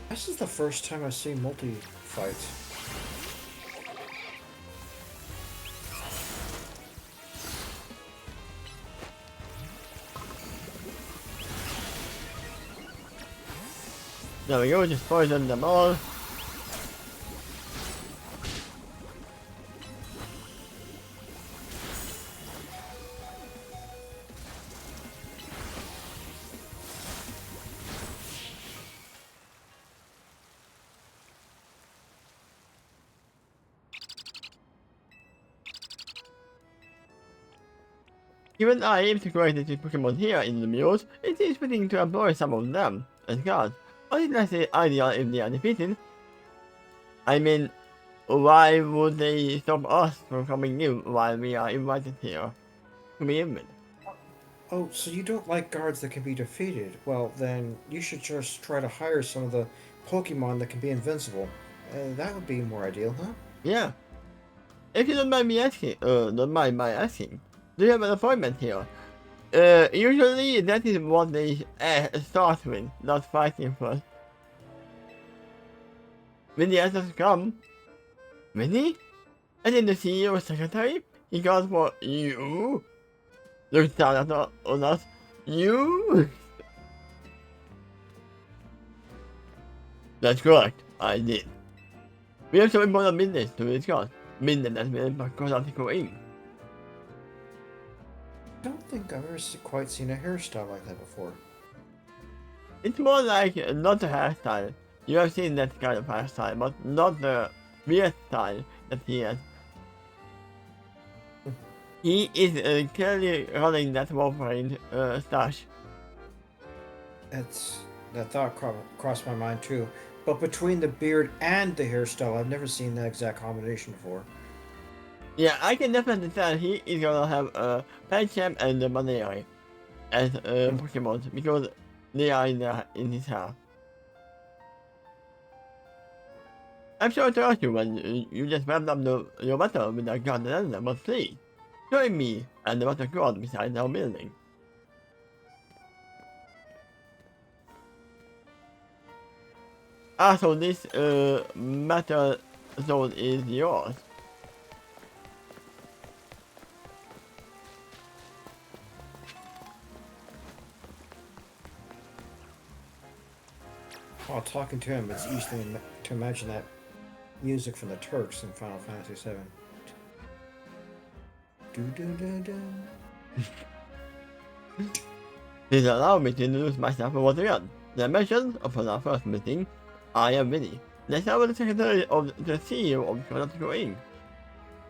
This is the first time I've seen multi-fights. There we go, just poison them all. Given I aim to create the Pokemon here in the Muse, it is fitting to employ some of them as gods. Or is that ideal if they are defeated? I mean, why would they stop us from coming in while we are invited here to begin with? Oh, so you don't like guards that can be defeated? Well, then you should just try to hire some of the Pokemon that can be invincible. That would be more ideal, huh? Yeah. If you don't mind me asking, don't mind my asking, do you have an appointment here? Usually that is what they start with, not fighting first. When the answers come, really? And then the CEO secretary, he goes for you. Looks down on us, you. That's correct, I did. We have some important business to discuss. Business that will impact Quasartico Inc. I don't think I've ever quite seen a hairstyle like that before. It's more like not a hairstyle. You have seen that kind of hairstyle, but not the weird style that he has. He is clearly running that Wolverine stash. That thought crossed my mind too. But between the beard and the hairstyle, I've never seen that exact combination before. Yeah, I can definitely tell he is gonna have Pancham and Maneri as Pokemon because they are in his house. I'm sure to ask you when you just wrapped up your battle with a god and another, but please, join me and the battle god beside our building. Ah, so this matter zone is yours. While talking to him, it's easy to imagine that music from the Turks in Final Fantasy VII. Do do do do. Please allow me to introduce myself once again. The mention of our first meeting, I am Vinny. Next I was the secretary of the CEO of Quasartico Inc.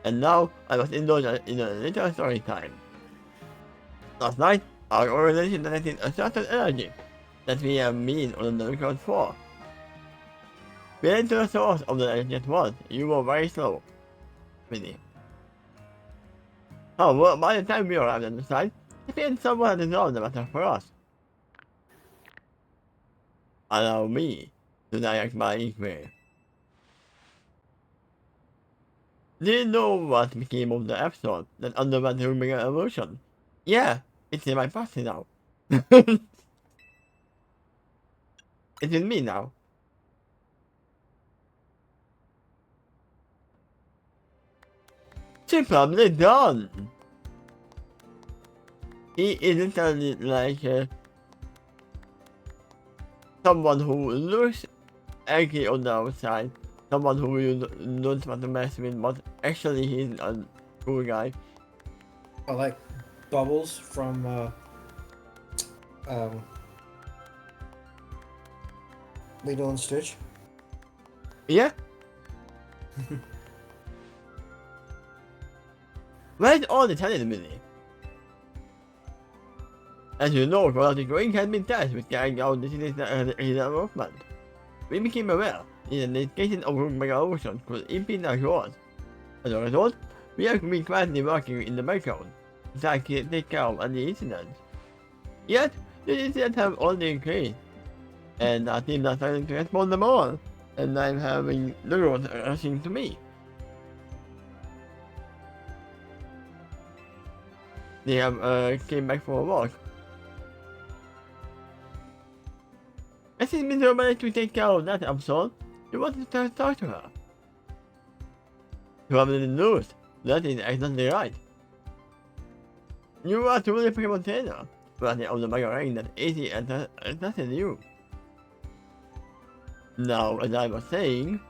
And now I must indulge in a little story time. Last night, our organization detected a certain energy that we have been on the lookout for. We went to the source of the energy at once. You were very slow, Vinny. However, by the time we arrived at the site, it appeared someone had resolved the matter for us. Allow me to direct my inquiry. Do you know what became of the episode that underwent the Omega evolution? Yeah, it's in my party now. It's in me now. She probably done. He is literally like someone who looks angry on the outside, someone who you don't want to mess with, but actually he's a cool guy. I like Bubbles from um, Lilo and Stitch. Yeah? Where's all the talent really? As you know, Quasartico has been tasked with carrying out this development. We became aware that the dedication of Mega Ocean could impede our growth. As a result, we have been quietly working in the background to take care of any incidents. Yet, the incidents have only increased, and our team are starting to respond them all, and I'm having the growth rushing to me. They have came back for a walk. I think Miss managed to take care of that episode. You wanted to talk to her. You have the news. That is exactly right. You are truly a Pokemon trainer, but on the Mega Ring that easy and nothing you. Now, as I was saying,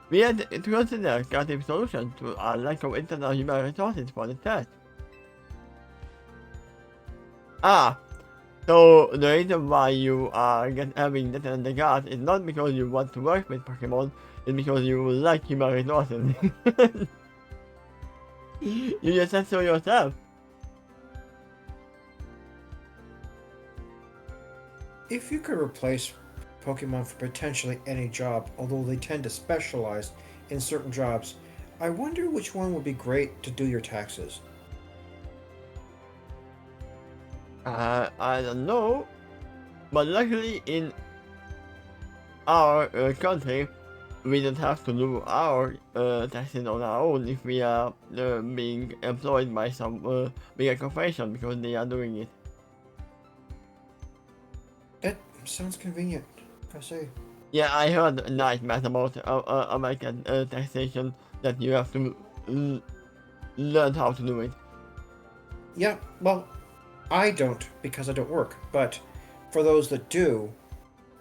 we had to consider creative solutions to our lack of internal human resources for the test. Ah, so the reason why you are having that in the guard is not because you want to work with Pokemon, it's because you like human resources. You just said so yourself. If you could replace Pokemon for potentially any job, although they tend to specialize in certain jobs, I wonder which one would be great to do your taxes. I don't know, but luckily in our country, we don't have to do our taxes on our own if we are being employed by some bigger corporation because they are doing it. That sounds convenient, I say. Yeah, I heard nightmares about American taxation that you have to learn how to do it. Yeah, well, I don't because I don't work, but for those that do,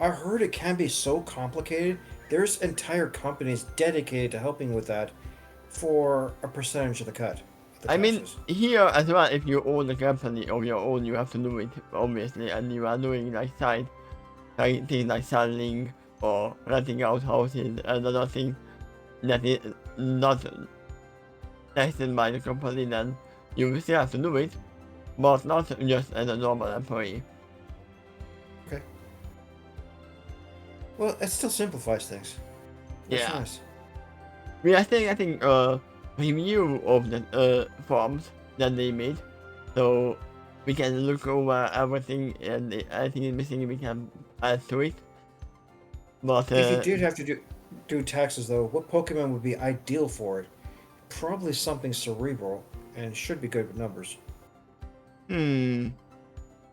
I heard it can be so complicated. There's entire companies dedicated to helping with that for a percentage of the cut. The I mean, taxes. here as well, if you own a company of your own, you have to do it, obviously, and you are doing like things like selling or renting out houses and other things that is not taxed by the company, then you still have to do it, but not just as a normal employee. Okay. Well, it still simplifies things. That's Yeah. nice. We are still getting a review of the forms that they made, so we can look over everything and anything is missing we can add to it. But If you did have to do taxes though, what Pokemon would be ideal for it? Probably something cerebral and should be good with numbers.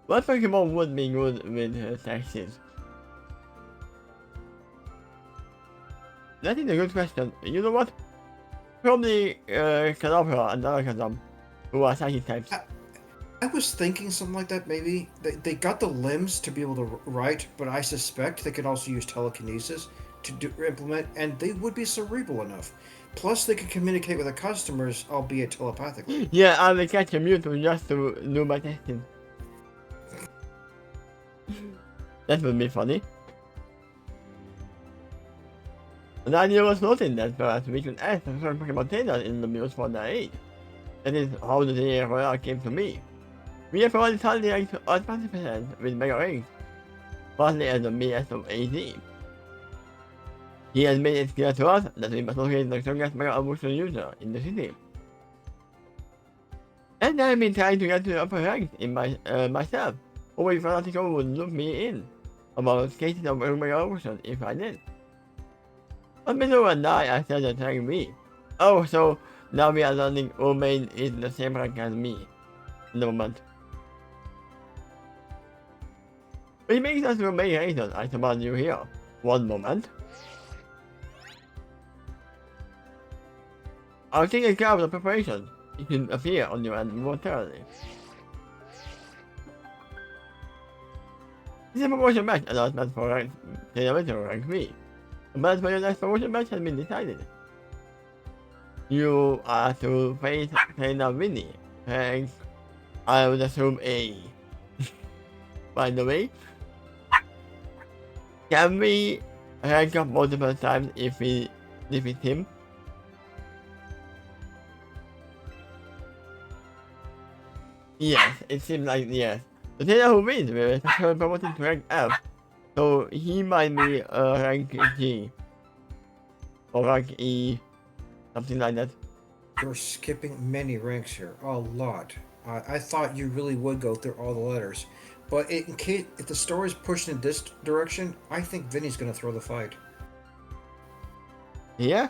what Pokemon would be good with taxes? That is a good question. You know what? Probably Calabra and Alakazam, who are psychic types. I was thinking something like that. Maybe they got the limbs to be able to write, but I suspect they could also use telekinesis to implement, and they would be cerebral enough. Plus, they could communicate with the customers, albeit telepathically. Yeah, I will catch a Mewtwo just to do my testing. That would be funny. And I was noting that perhaps we could ask the certain Pokemon trainers in the news for their aid. That is how the Royale came to me. We have already totally ranked at 20% with Mega Rings, partly as a BS of AZ. He has made it clear to us that we must locate the strongest Mega Evolution user in the city. And I have been trying to get to the upper ranks in myself, hoping Quasartico would look me in about cases of Mega Evolution if I did. But Mr. and I said that telling me. Oh, so now we are learning Umain is the same rank as me. In the moment. Which makes us to make reason I command you here. One moment. I'll take care of the preparation. it should appear on your end momentarily. This is a promotion match announcement for rank Television Rank 3. The match for your next promotion match has been decided. You are to face Trainer Winnie, rank I would assume A. By the way, can we rank up multiple times if we defeat him? Yes, it seems like yes. The trainer who wins will be promoted to rank F, so he might be rank G or rank E, something like that. You're skipping many ranks here, a lot. I thought you really would go through all the letters, but in case if the story's pushing in this direction, I think Vinny's gonna throw the fight. Yeah?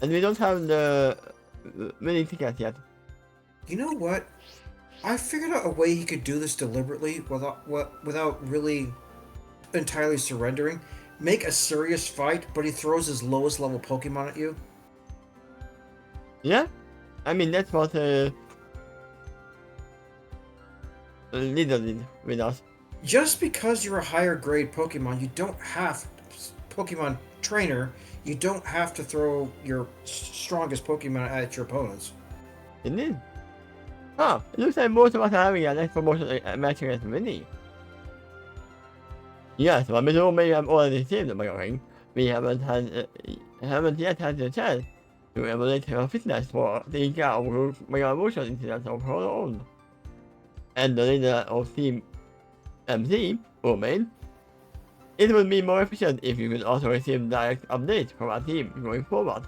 And we don't have the winning ticket yet. You know what? I figured out a way he could do this deliberately without really entirely surrendering. Make a serious fight, but he throws his lowest level Pokemon at you. Yeah? I mean, that's what Leader did with us. Just because you're a higher grade Pokemon, you don't have Pokemon trainer. You don't have to throw your strongest Pokemon at your opponents. Indeed. Oh, it looks like most of us are having a next promotion match against Winnie. Yes, but we may have already seen the Mega Ring. We haven't yet had the chance to evaluate her fitness for the Mega Evolution incidents of her own. And the leader of Team MC, Romain, it would be more efficient if you could also receive direct updates from our team going forward.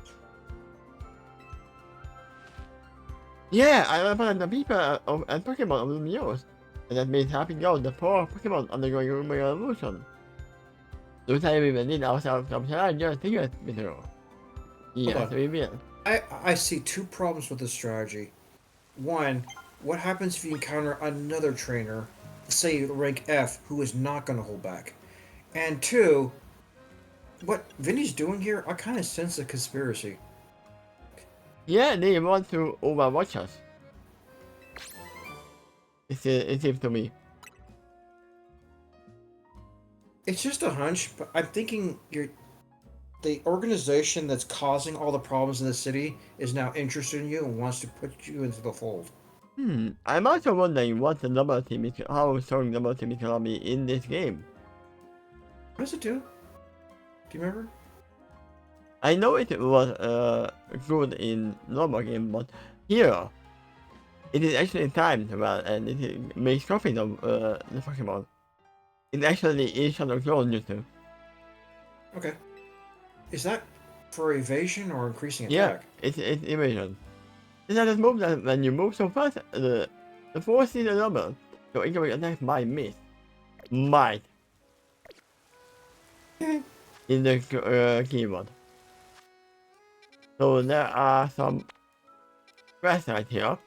Yeah, I represent the people and Pokemon of the Muse, and that means helping out the poor Pokemon undergoing Mega Evolution. Looks like we will need ourselves some challenges to get with her. Yes, we will. I see two problems with this strategy. One, what happens if you encounter another trainer, say rank F, who is not going to hold back? And two, what Vinny's doing here, I kind of sense a conspiracy. Yeah, they want to overwatch us. It seems to me. It's just a hunch, but I'm thinking the organization that's causing all the problems in the city is now interested in you and wants to put you into the fold. I'm also wondering what the double team is, how strong double team is gonna be in this game. What does it do? Do you remember? I know it was good in normal game, but here it is actually timed well, and it makes profit of the Pokemon. It actually is Shadow Clone YouTube. Okay. Is that for evasion or increasing Yeah, attack? it's evasion. It's not a move that when you move so fast, the force is a number, so incoming attack might miss. Might. Okay. In the keyword. So there are some quests right here.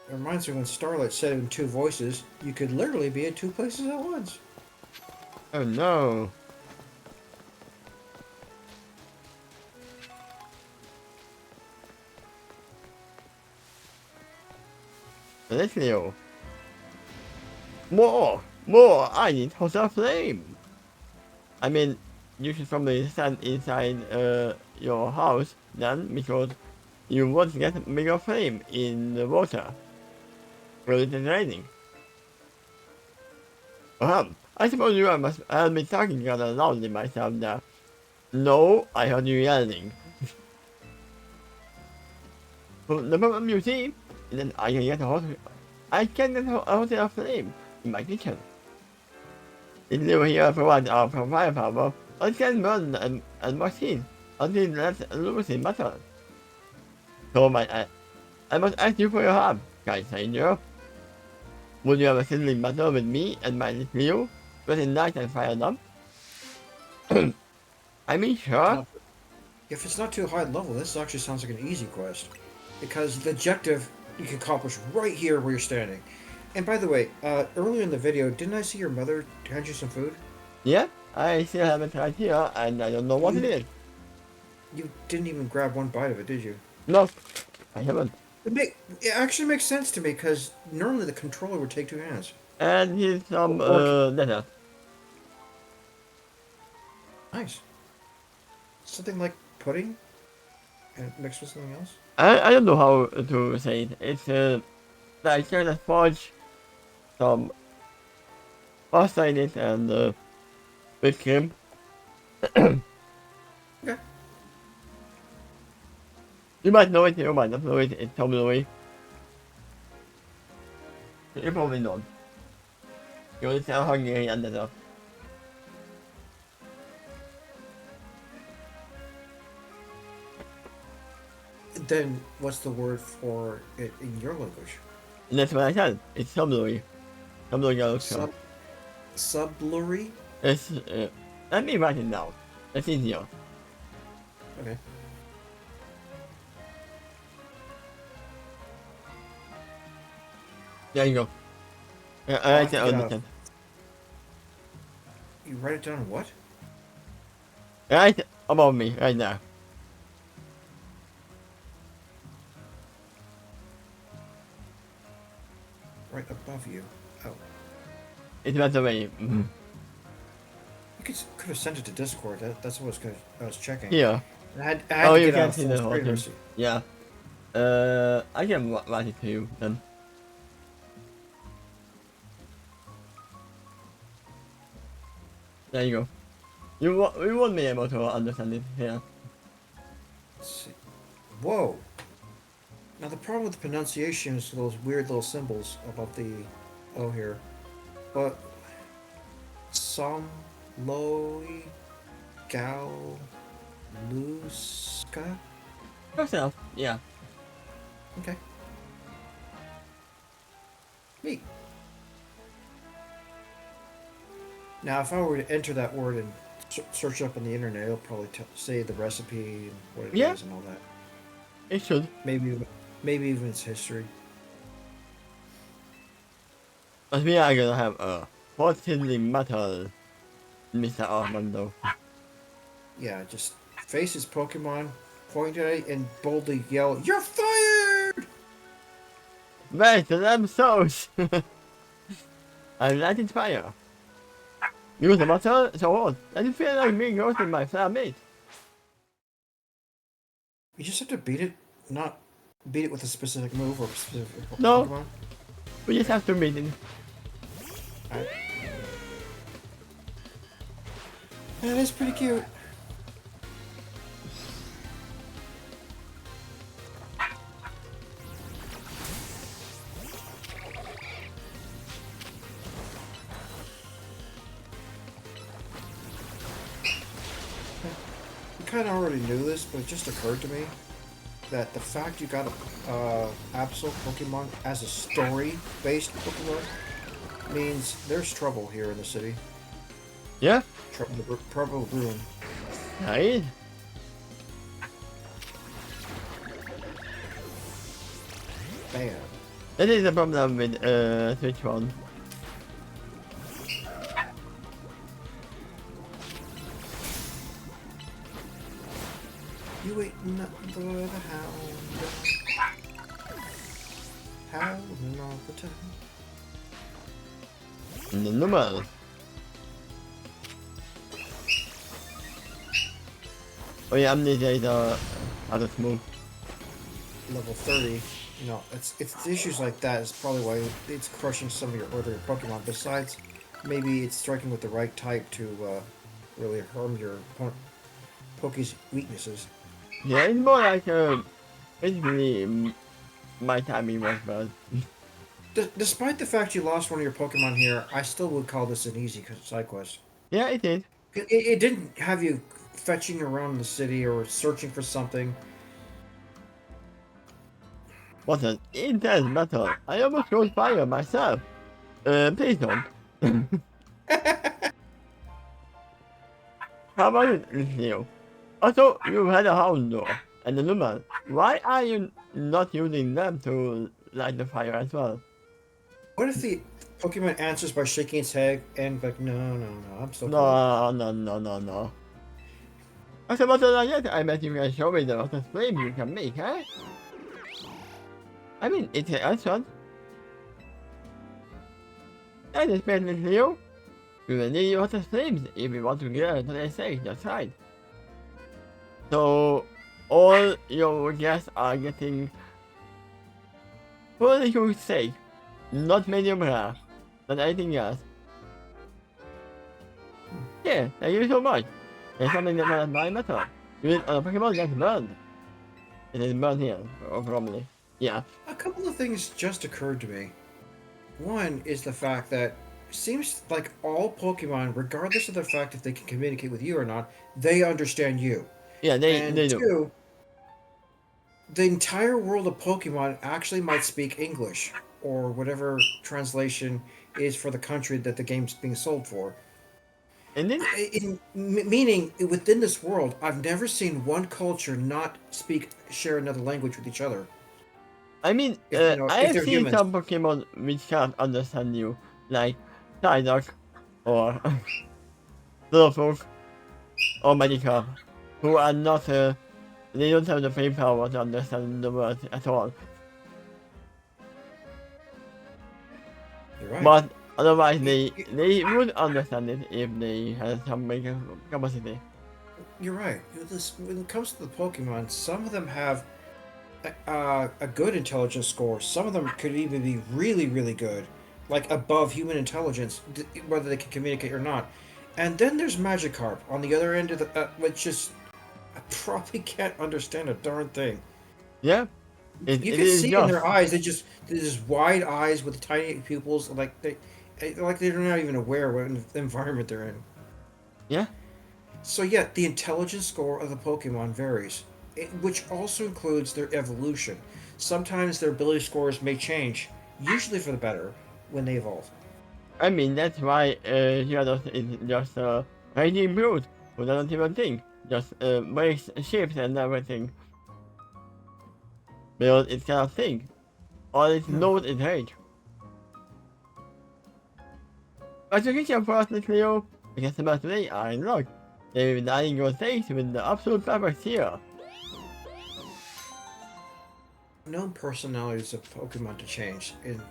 It reminds me when Starlight said in two voices, you could literally be at two places at once. Oh no. Let's go. More! I need Hosa Flame! I mean, you should probably stand inside your house then, because you won't get Mega Flame in the water. Well, it is raining. I suppose you must have been talking rather loudly myself there. No, I heard you yelling. The problem you see is that I can get a hotel flame in my kitchen. It lives here provides our firepower, but it can burn and machine until that's losing matter. So I must ask you for your help, guys, stranger. Would you have a sizzling battle with me and my little you, getting nice and fired up? I mean, sure. If it's not too high level, this actually sounds like an easy quest. Because the objective you can accomplish right here where you're standing. And by the way, earlier in the video, didn't I see your mother hand you some food? Yeah, I still have it right here, and I don't know what it is. You didn't even grab one bite of it, did you? No, I haven't. It actually makes sense to me because normally the controller would take two hands. And here's some Or letter. nice. Something like pudding and mixed with something else. I don't know how to say it. It's like kind of fudge, some pasta in it, and whipped cream. Okay. You might know it, you might not know it. It's probably you probably don't. You're just hungry and that's all. Then what's the word for it in your language? And that's what I said. It's probably. Probably yellow Sub sublurry? It's let me write it down. It's easier. Okay. There you go. Yeah, I I'll like have to to get understand. You write it down in what? Right above me, right now. Right above you. Oh. It's right away. You could have sent it to Discord. That's what I was checking. Here. I had Oh, to you get out can a see full the whole screen thing. receipt. Yeah. I can write it to you then. There you go. You won't be able to understand it here. Let's see. Whoa. Now the problem with the pronunciation is those weird little symbols above the O here. But Somloi Galuska? Yourself, yeah. Okay. Neat. Now if I were to enter that word and search up on the internet, it'll probably say the recipe and what it is Yeah. and all that. It should. Maybe even its history. But we are gonna have a positively metal Mr. Armando. Yeah, just face his Pokemon, point at it, and boldly yell, "You're fired!" Wait, I'm sauce! I'm lighting fire. Use the metal, so what? I just feel like being roasted by flamate. You just have to beat it, not beat it with a specific move or specific No. Pokemon. We just have to meet it. Alright. That is pretty cute. I kind of already knew this, but it just occurred to me that the fact you got a Absol Pokemon as a story-based Pokemon means there's trouble here in the city. Yeah? Trouble brewing. Right? Bam. That is the problem with Switch 1. You waiting up for the hound. Howling all the time. Normal. Oh yeah, Amnesia is out of move. Level 30. You know, it's issues like that is probably why it's crushing some of your other Pokemon. Besides, maybe it's striking with the right type to really harm your Poke's weaknesses. Yeah, it's more like basically my timing was bad. Despite the fact you lost one of your Pokemon here, I still would call this an easy side quest. Yeah, it is. It didn't have you fetching around the city or searching for something. What an intense battle. I almost caught fire myself. Please don't. How about you, Leo? Also, you had a hound door and a Luma. Why are you not using them to light the fire as well? What if the Pokemon answers by shaking its head and like, no, I'm still cool. No. I said, what did I get? I bet you can show me the lot of flames you can make, huh? I mean, it's an answer. And it's better than you. We will need a lot of flames if we want to get to the stage, that's right. So, all your guests are getting fully cooked steak, not medium rare, not anything else. Yeah, thank you so much. There's something that might my method. Use it on a Pokemon that's burned. It is burned here, probably. Yeah. A couple of things just occurred to me. One is the fact that it seems like all Pokemon, regardless of the fact if they can communicate with you or not, they understand you. Yeah, And they do. two, the entire world of Pokemon actually might speak English or whatever translation is for the country that the game's being sold for. And then, Meaning, within this world, I've never seen one culture not share another language with each other. I mean, I If have they're seen humans. some Pokemon which can't understand you, like Psyduck, or Slowpoke, or Magikarp, who are not, they don't have the brain power to understand the words at all. You're right. But otherwise, Y- y- they would understand it if they had some mental capacity. You're right. When it comes to the Pokemon, some of them have a good intelligence score. Some of them could even be really, really good, like above human intelligence, whether they can communicate or not. And then there's Magikarp on the other end of the, which is I probably can't understand a darn thing. Yeah, You it can is see in just. their eyes, they're just wide eyes with tiny pupils, like they're not even aware what environment they're in. Yeah, So yeah, the intelligence score of the Pokemon varies, which also includes their evolution. Sometimes their ability scores may change, usually for the better, when they evolve. I mean, that's why Gyarados is just a raging brute who doesn't even think, just makes shapes and everything. Because it cannot think. All it No. knows is rage. But you can for us, Leo, because about today are in luck. They will be dying your stakes with the absolute perfect here. Known personalities of Pokemon to change in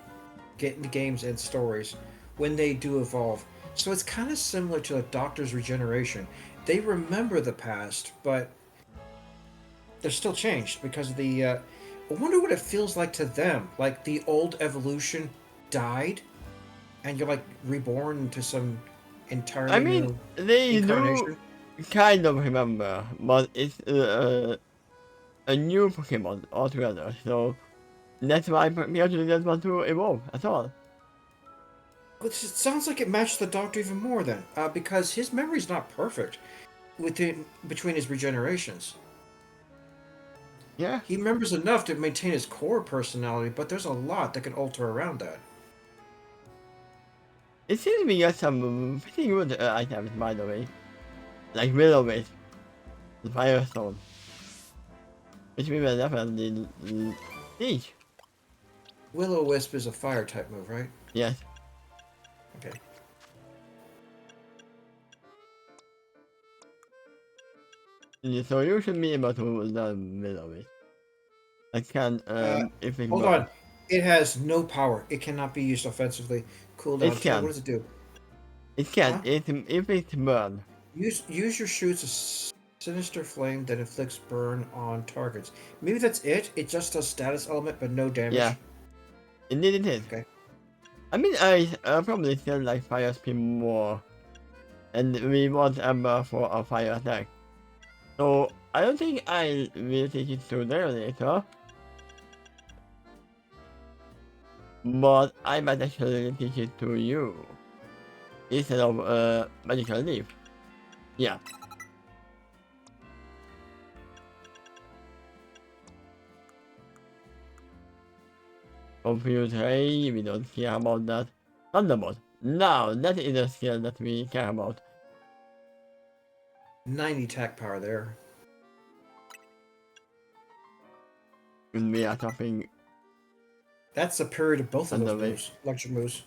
getting games and stories when they do evolve. So it's kind of similar to a Doctor's regeneration. They remember the past, but they're still changed because of the. I wonder what it feels like to them. Like the old evolution died, and you're like reborn into some I entirely mean, new they do incarnation. kind of remember, but it's a new Pokemon altogether, so that's why Pikachu doesn't want to evolve at all. Which it sounds like it matched the Doctor even more then, because his memory's not perfect within between his regenerations. Yeah, He remembers enough to maintain his core personality, but there's a lot that can alter around that. it seems we got some pretty good items, by the way. Like Willow-Wisp, the Firestone, which we will definitely teach. Will-O-Wisp is a fire type move, right? Yes. Okay. So you should be able to learn Willow-Wisp. I can, Uh, if it Hold on. burns. It has no power. It cannot be used offensively. It Cooldown 10. What can. does it do? It can. Huh? If it burns. Use your shoots a sinister flame that inflicts burn on targets. Maybe that's it. It just does status element, but no Yeah. damage. Indeed it is. Okay. I mean, I probably still like Fire Spin more. And we want Ember for a fire attack. So, I don't think I will take it to there later. But I might actually teach it to you. Instead of Magical Leaf. Yeah. Confuse Ray, we don't care about that. Thunderbolt. Now, that is a skill that we care about. 90 attack power there. When we are tapping That's the period of both of those Thunderwave. moves. Lecture moves.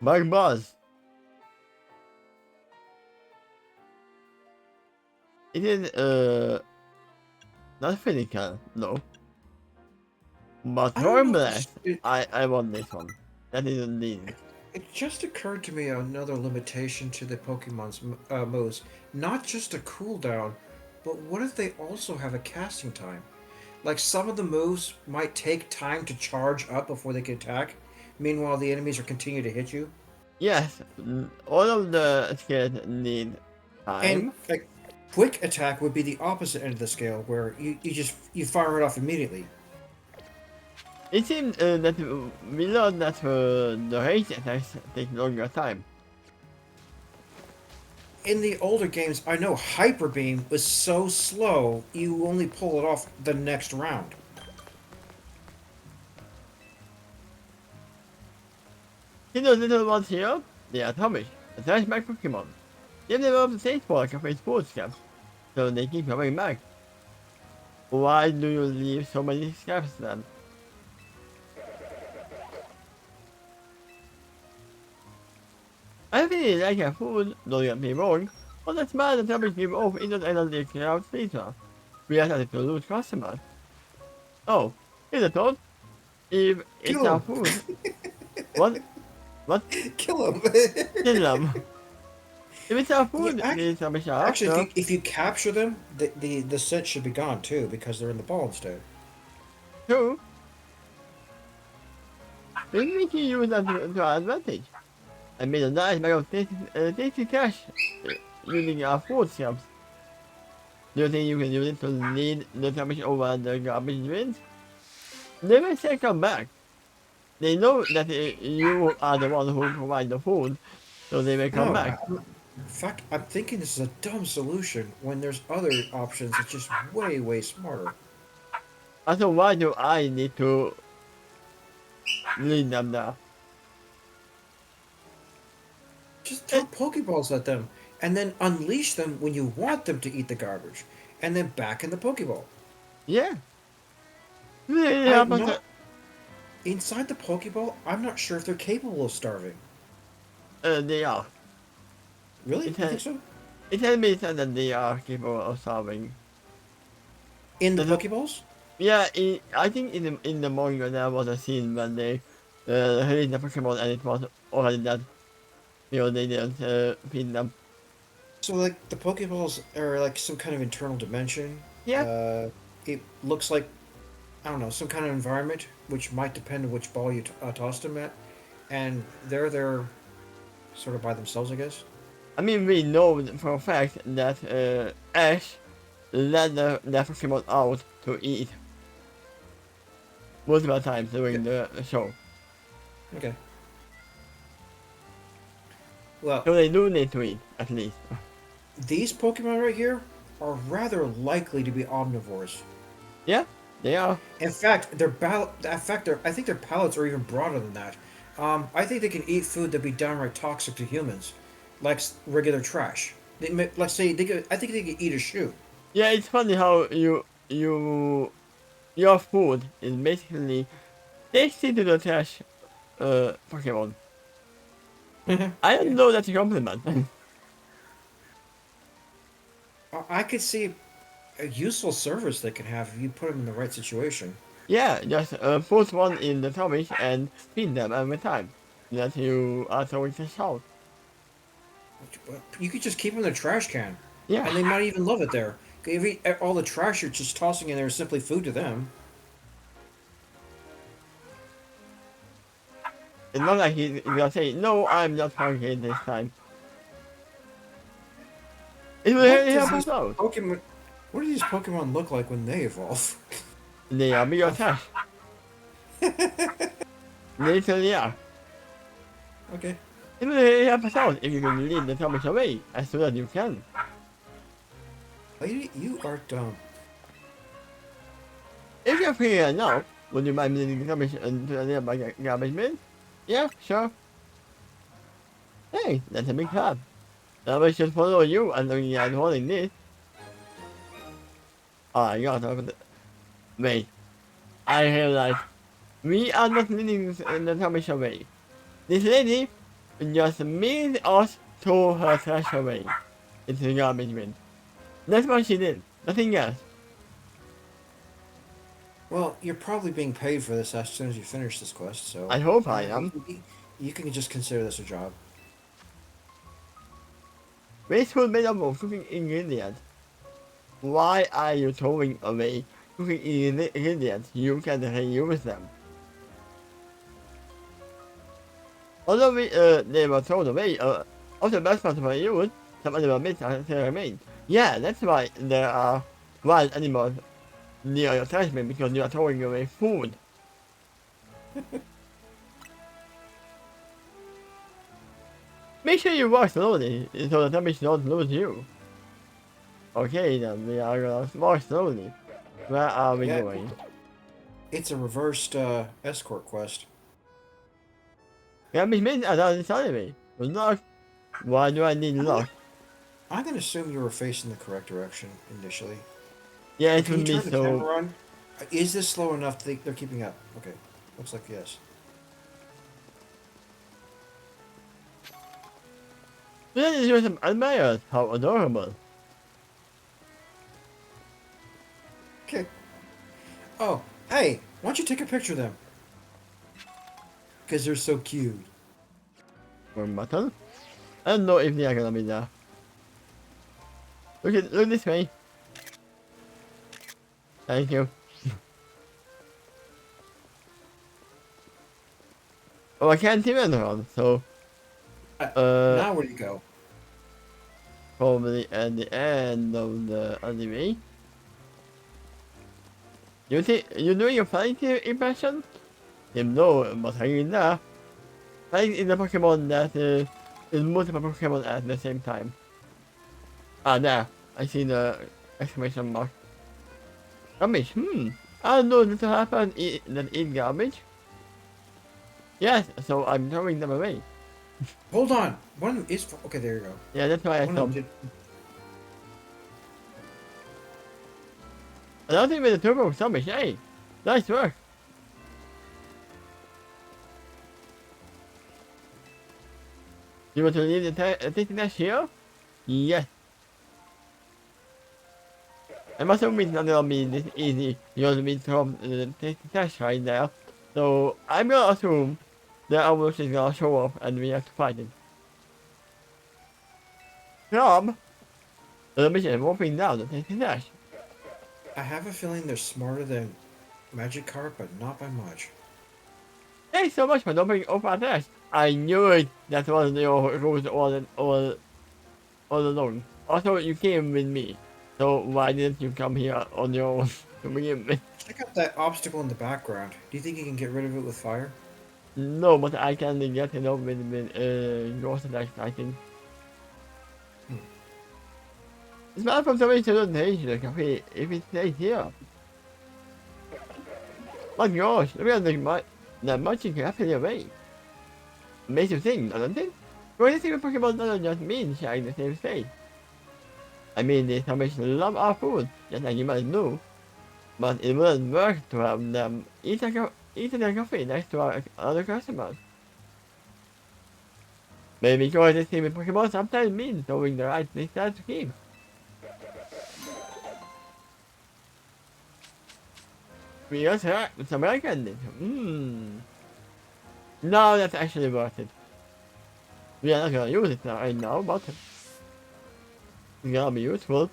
Bug Buzz. It is not physical, no. But I don't know if harmless. I want this one. That is indeed. it just occurred to me another limitation to the Pokemon's moves. Not just a cooldown, but what if they also have a casting time? Like some of the moves might take time to charge up before they can attack. Meanwhile, the enemies are continue to hit you. Yes, all of the skills need And time. like quick attack would be the opposite end of the scale, where you fire it off immediately. It seems that we learned that the range attacks take longer time. In the older games, I know Hyper Beam was so slow you only pull it off the next round. See those little ones here? They are Atomic. Attach my Pokemon. Give them up the stage walk of its footsteps, so they keep coming back. Why do you leave so many scraps then? I really like your food, don't get me wrong, but that's bad that Atomic give off instant energy clouds later. We are starting to lose customers. Oh, here's a thought. If it's Kill our him! food, what? What? Kill him! Kill them. If it's our Yeah, food, it's a mission actually, after. if you capture them, the scent should be gone too because they're in the ball instead. True. Maybe we can use that to our advantage. I made a nice bag of tasty cash using our food stamps. Do you think you can use it to lead the damage over the garbage bins? They may say come back. They know that you are the one who provides the food, so they may come No, back. in fact, I'm thinking this is a dumb solution when there's other options that's just way, way smarter. So why do I need to lead them there? Just throw Pokeballs at them, and then unleash them when you want them to eat the garbage, and then back in the Pokeball. Yeah. Yeah, I'm but not inside the Pokeball. I'm not sure if they're capable of starving. they are. Really? It You has, think so? it has been said that they are capable of solving. In the There's a- Pokeballs? Yeah, I think in the manga there was a scene when they released the Pokemon and it was already dead. You know, they didn't feed them. So like the Pokeballs are like some kind of internal dimension. Yeah, It looks like I don't know some kind of environment, which might depend on which ball you tossed them at, and they're there, sort of by themselves, I guess. I mean we know for a fact that Ash let the Pokemon out to eat multiple times Yeah. during the show. Okay. Well, So they do need to eat, at least. these Pokemon right here are rather likely to be omnivores. Yeah, they are. In fact, I think their palates are even broader than that. I think they can eat food that'd be downright toxic to humans, like regular trash. Let's say I think they could eat a shoe. Yeah, it's funny how your food is basically tasty to the trash Pokemon. I don't know that's a compliment. I could see a useful service they can have if you put them in the right situation. Yeah, just put one in the tummy and feed them every time that you are throwing fish out. You could just keep them in the trash can, Yeah, and they might even love it there. All the trash you're just tossing in there is simply food to them. it's not like he's gonna say, no, I'm not hungry this time. It will What really does help these us out. Pokemon? What do these Pokemon look like when they evolve? They are bigger trash. They literally are. Okay. It will really help us out if you can lead the tummies away as soon as you can. Lady, you are dumb. If you're free right now, would you mind leading the tummies into the nearby garbage bin? Yeah, sure. Hey, that's a big crab. I should follow you and looking at holding this. Oh, I got over. Wait, I realized we are not leading the tummies away. This lady just leads us to her trash away. It's the garbage bin. That's what she did. Nothing else. Well, you're probably being paid for this as soon as you finish this quest, so I hope I yeah, am. you can just consider this a job. Wasteful made up of cooking ingredients. Why are you throwing away cooking ingredients? You can reuse them. Although they were thrown away, all the best parts were used, some animal meat still remain. Yeah, that's why there are wild animals near your trash bin because you are throwing away food. Make sure you walk slowly so the zombies don't lose you. Okay then, we are gonna walk slowly. Where are we Yeah, going? it's a reversed escort quest. Zombies means are not inside of me. Lock. Why do I need I'm gonna, lock? I'm gonna assume you were facing the correct direction initially. Yeah, Oh, it can you would be turn the so. camera on? Is this slow enough they're keeping up? Okay, looks like yes. This is just admirers. How adorable. Okay. Oh, hey, why don't you take a picture of them? Because they're so cute. One button. I don't know if they are gonna be there. Look this way. Thank you. Oh, I can't even run, so Now where do you go? probably at the end of the anime. You think you're doing a fighting impression? You know, but hanging there. Fighting is a Pokemon that is multiple Pokemon at the same time. Ah, there. I see the exclamation mark. Garbage. I don't know this will happen. That eat garbage. Yes, so I'm throwing them away. Hold on. One of them is. Okay, there you go. Yeah, that's why I One of them stopped. did. Another thing with the turbo zombies. Hey, nice work. You want to leave the tasting test here? Yes. I must admit it's not gonna be this easy. You're gonna be from the tasting test right there. So I'm gonna assume that our is gonna show up and we have to fight it. Rob, the mission is moving down the tasting test. I have a feeling they're smarter than Magikarp, but not by much. Thanks so much for opening up our test. I knew it. That was your rules all along. Also, you came with me. So why didn't you come here on your own to begin with? Check out that obstacle in the background. Do you think you can get rid of it with fire? No, but I can get it up with your select, I think. Hmm. It's not from somebody to the cafe if it stays here. My gosh, look at the marching rapidly away. Makes you think, doesn't it? Well, this even Pokemon doesn't just mean sharing the same space. I mean, the zombies love our food, just like you might know. But it wouldn't work to have them eat their coffee next to our other customers. Maybe because this team with Pokemon sometimes means knowing the right distance to keep. We just heard some American. No, that's actually worth it. We are not gonna use it right now, but it's gonna be useful.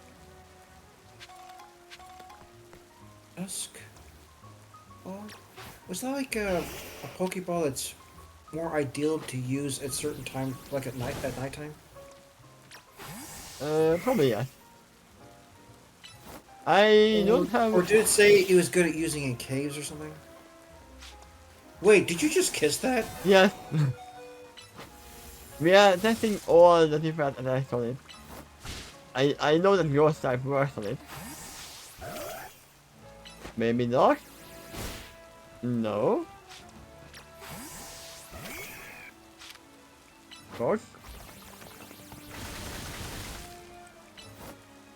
Dusk. Oh, was that like a Pokeball that's more ideal to use at certain times, like at nighttime? Probably yes. I don't Or have. did it say it was good at using in caves or something? Wait, did you just kiss that? Yes. We are testing all the different attacks on it. I know that your type works on it. Maybe not? No? Course.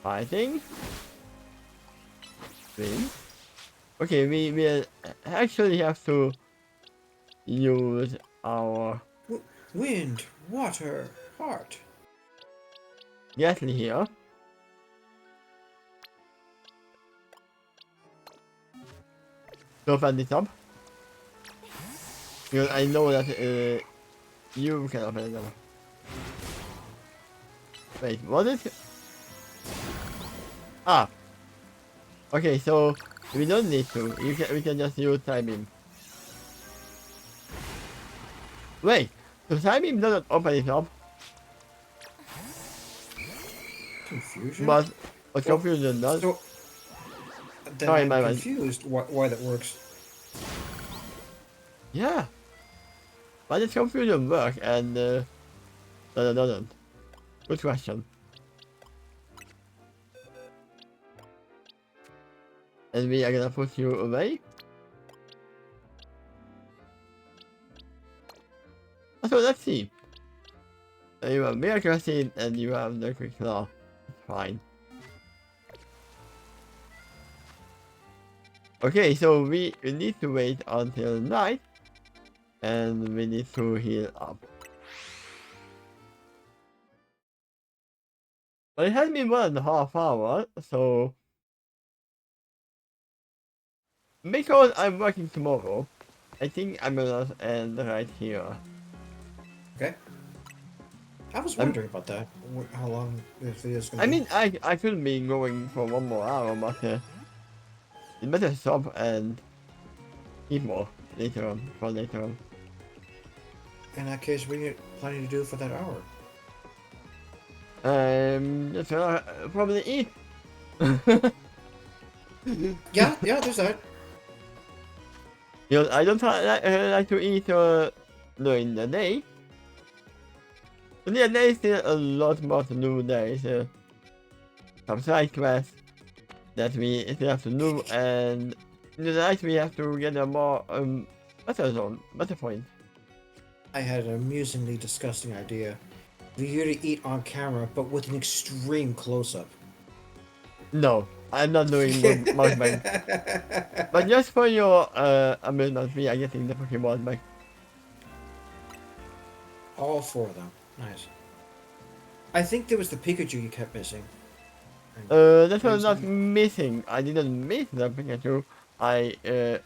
Fighting? Win? Okay, we actually have to use our Wind, water, heart. Gatling here. to open this up. Because I know that you can open it up. Wait, what is it? Ah. Okay, so we don't need to. We can just use time beam. Wait, so time beam doesn't open it up, Confusion? but Well, confusion does. So, then Sorry, I'm my bad. confused why that works. Yeah. Why does confusion work and doesn't? Good question. And we are gonna put you away. So let's see. You have Miracle Seed and you have the Quick Claw. Fine. Okay, so we need to wait until night. And we need to heal up. But it has been 1.5 hours, so... Because I'm working tomorrow, I think I'm gonna end right here. Okay. I was wondering about that. How long this video is going I to be. mean, I could be going for 1 more hour, but it better stop and eat more later on, for later on. In that case, what are you planning to do for that hour? Just probably eat. Yeah, there's that. You know, I don't like to eat during the day. But yeah, there is still a lot more to do. There is some side quests that we still have to do, and in the night we have to get a more better zone, better point. I had an amusingly disgusting idea. For you to eat on camera, but with an extreme close-up. No, I'm not doing mukbang. But just for your amusement, we are getting the Pokemon back. All 4 of them. Nice. I think there was the Pikachu you kept missing. That was not missing. I didn't miss the Pikachu. The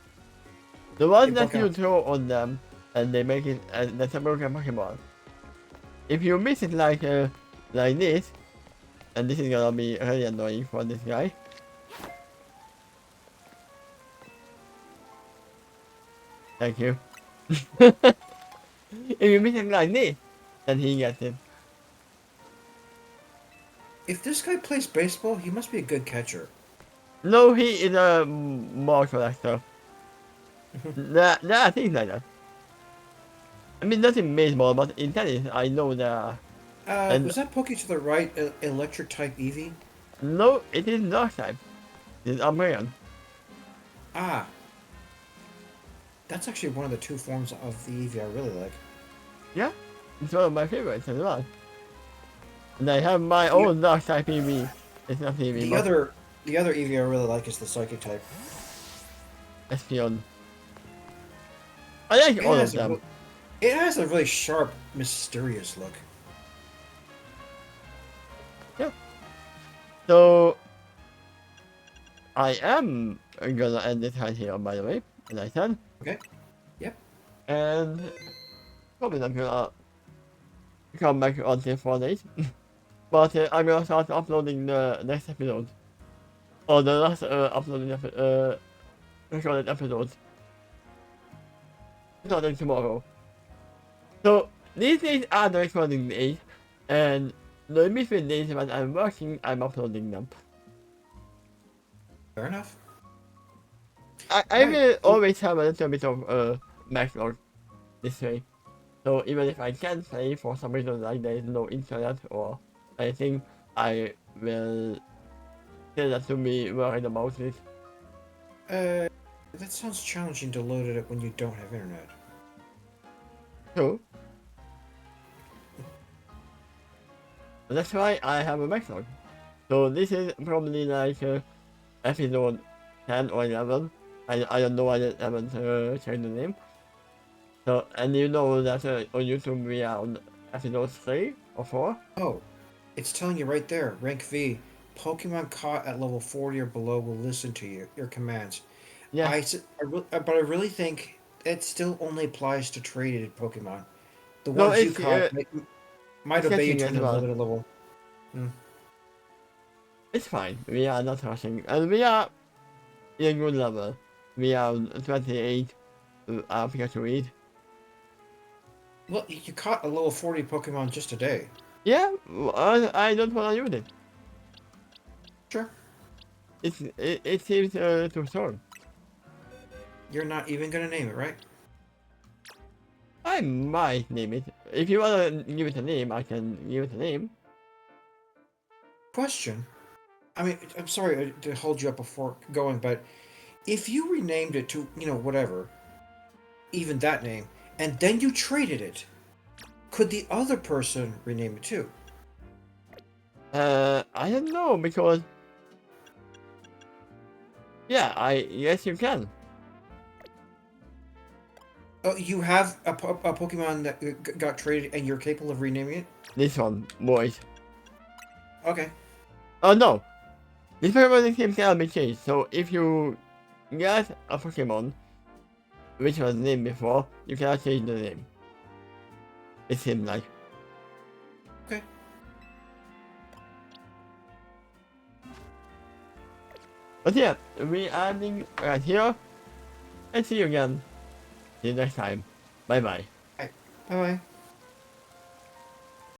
one that you throw on them and they make it that's a broken Pokemon. If you miss it like this, and this is gonna be really annoying for this guy. Thank you. If you miss it like this, then he gets it. If this guy plays baseball, he must be a good catcher. No, he is a ball collector. Nah, things like that. I mean, not in baseball, but in tennis, I know that. Was that Pokey to the right, electric type Eevee? No, it is dark type. It is Umbreon. Ah. That's actually one of the 2 forms of the Eevee I really like. Yeah, it's one of my favorites as well. And I have my own dark type Eevee. It's not Eevee. The other Eevee I really like is the psychic type. Espeon. I like all of them. It has a really sharp, mysterious look. Yeah. So I am gonna end this right here, by the way, as I said. Okay. Yep. And probably not gonna come back until 4 days. But I'm gonna start uploading the next episode. Or the last recorded episode. Starting tomorrow. So these days are the recording days, and the between days when I'm working, I'm uploading them. Fair enough. I will always have a little bit of backlog this way. So even if I can't play for some reason, like there is no internet or anything, I will still have to be worried about it. That sounds challenging to load it up when you don't have internet. True. That's why I have a backlog. So this is probably like episode 10 or 11. I don't know, I haven't checked the name. So, and you know that on YouTube we are on episode 3 or 4. Oh, it's telling you right there, rank V. Pokemon caught at level 40 or below will listen to your commands. Yeah. But I really think it still only applies to traded Pokemon. The No, ones you caught might it's obey you catching to as an well. unlimited level. Hmm. It's fine. We are not rushing. And we are in a good level. We are 28 Pikachu read. Well, you caught a level 40 Pokemon just today. Yeah, I don't want to use it. Sure. It seems too strong. You're not even gonna name it, right? I might name it. If you want to give it a name, I can give it a name. Question. I mean, I'm sorry to hold you up before going, but if you renamed it to, whatever, even that name, and then you traded it, could the other person rename it too? I don't know because yeah, yes you can. Oh, you have a Pokemon that got traded and you're capable of renaming it? This one, boys. Okay. Oh no, this Pokemon name cannot be changed. So if you get a Pokemon which was named before, you cannot change the name. It seems like. Okay. But yeah, we are ending right here, and see you again. See you next time. Bye bye. Bye bye.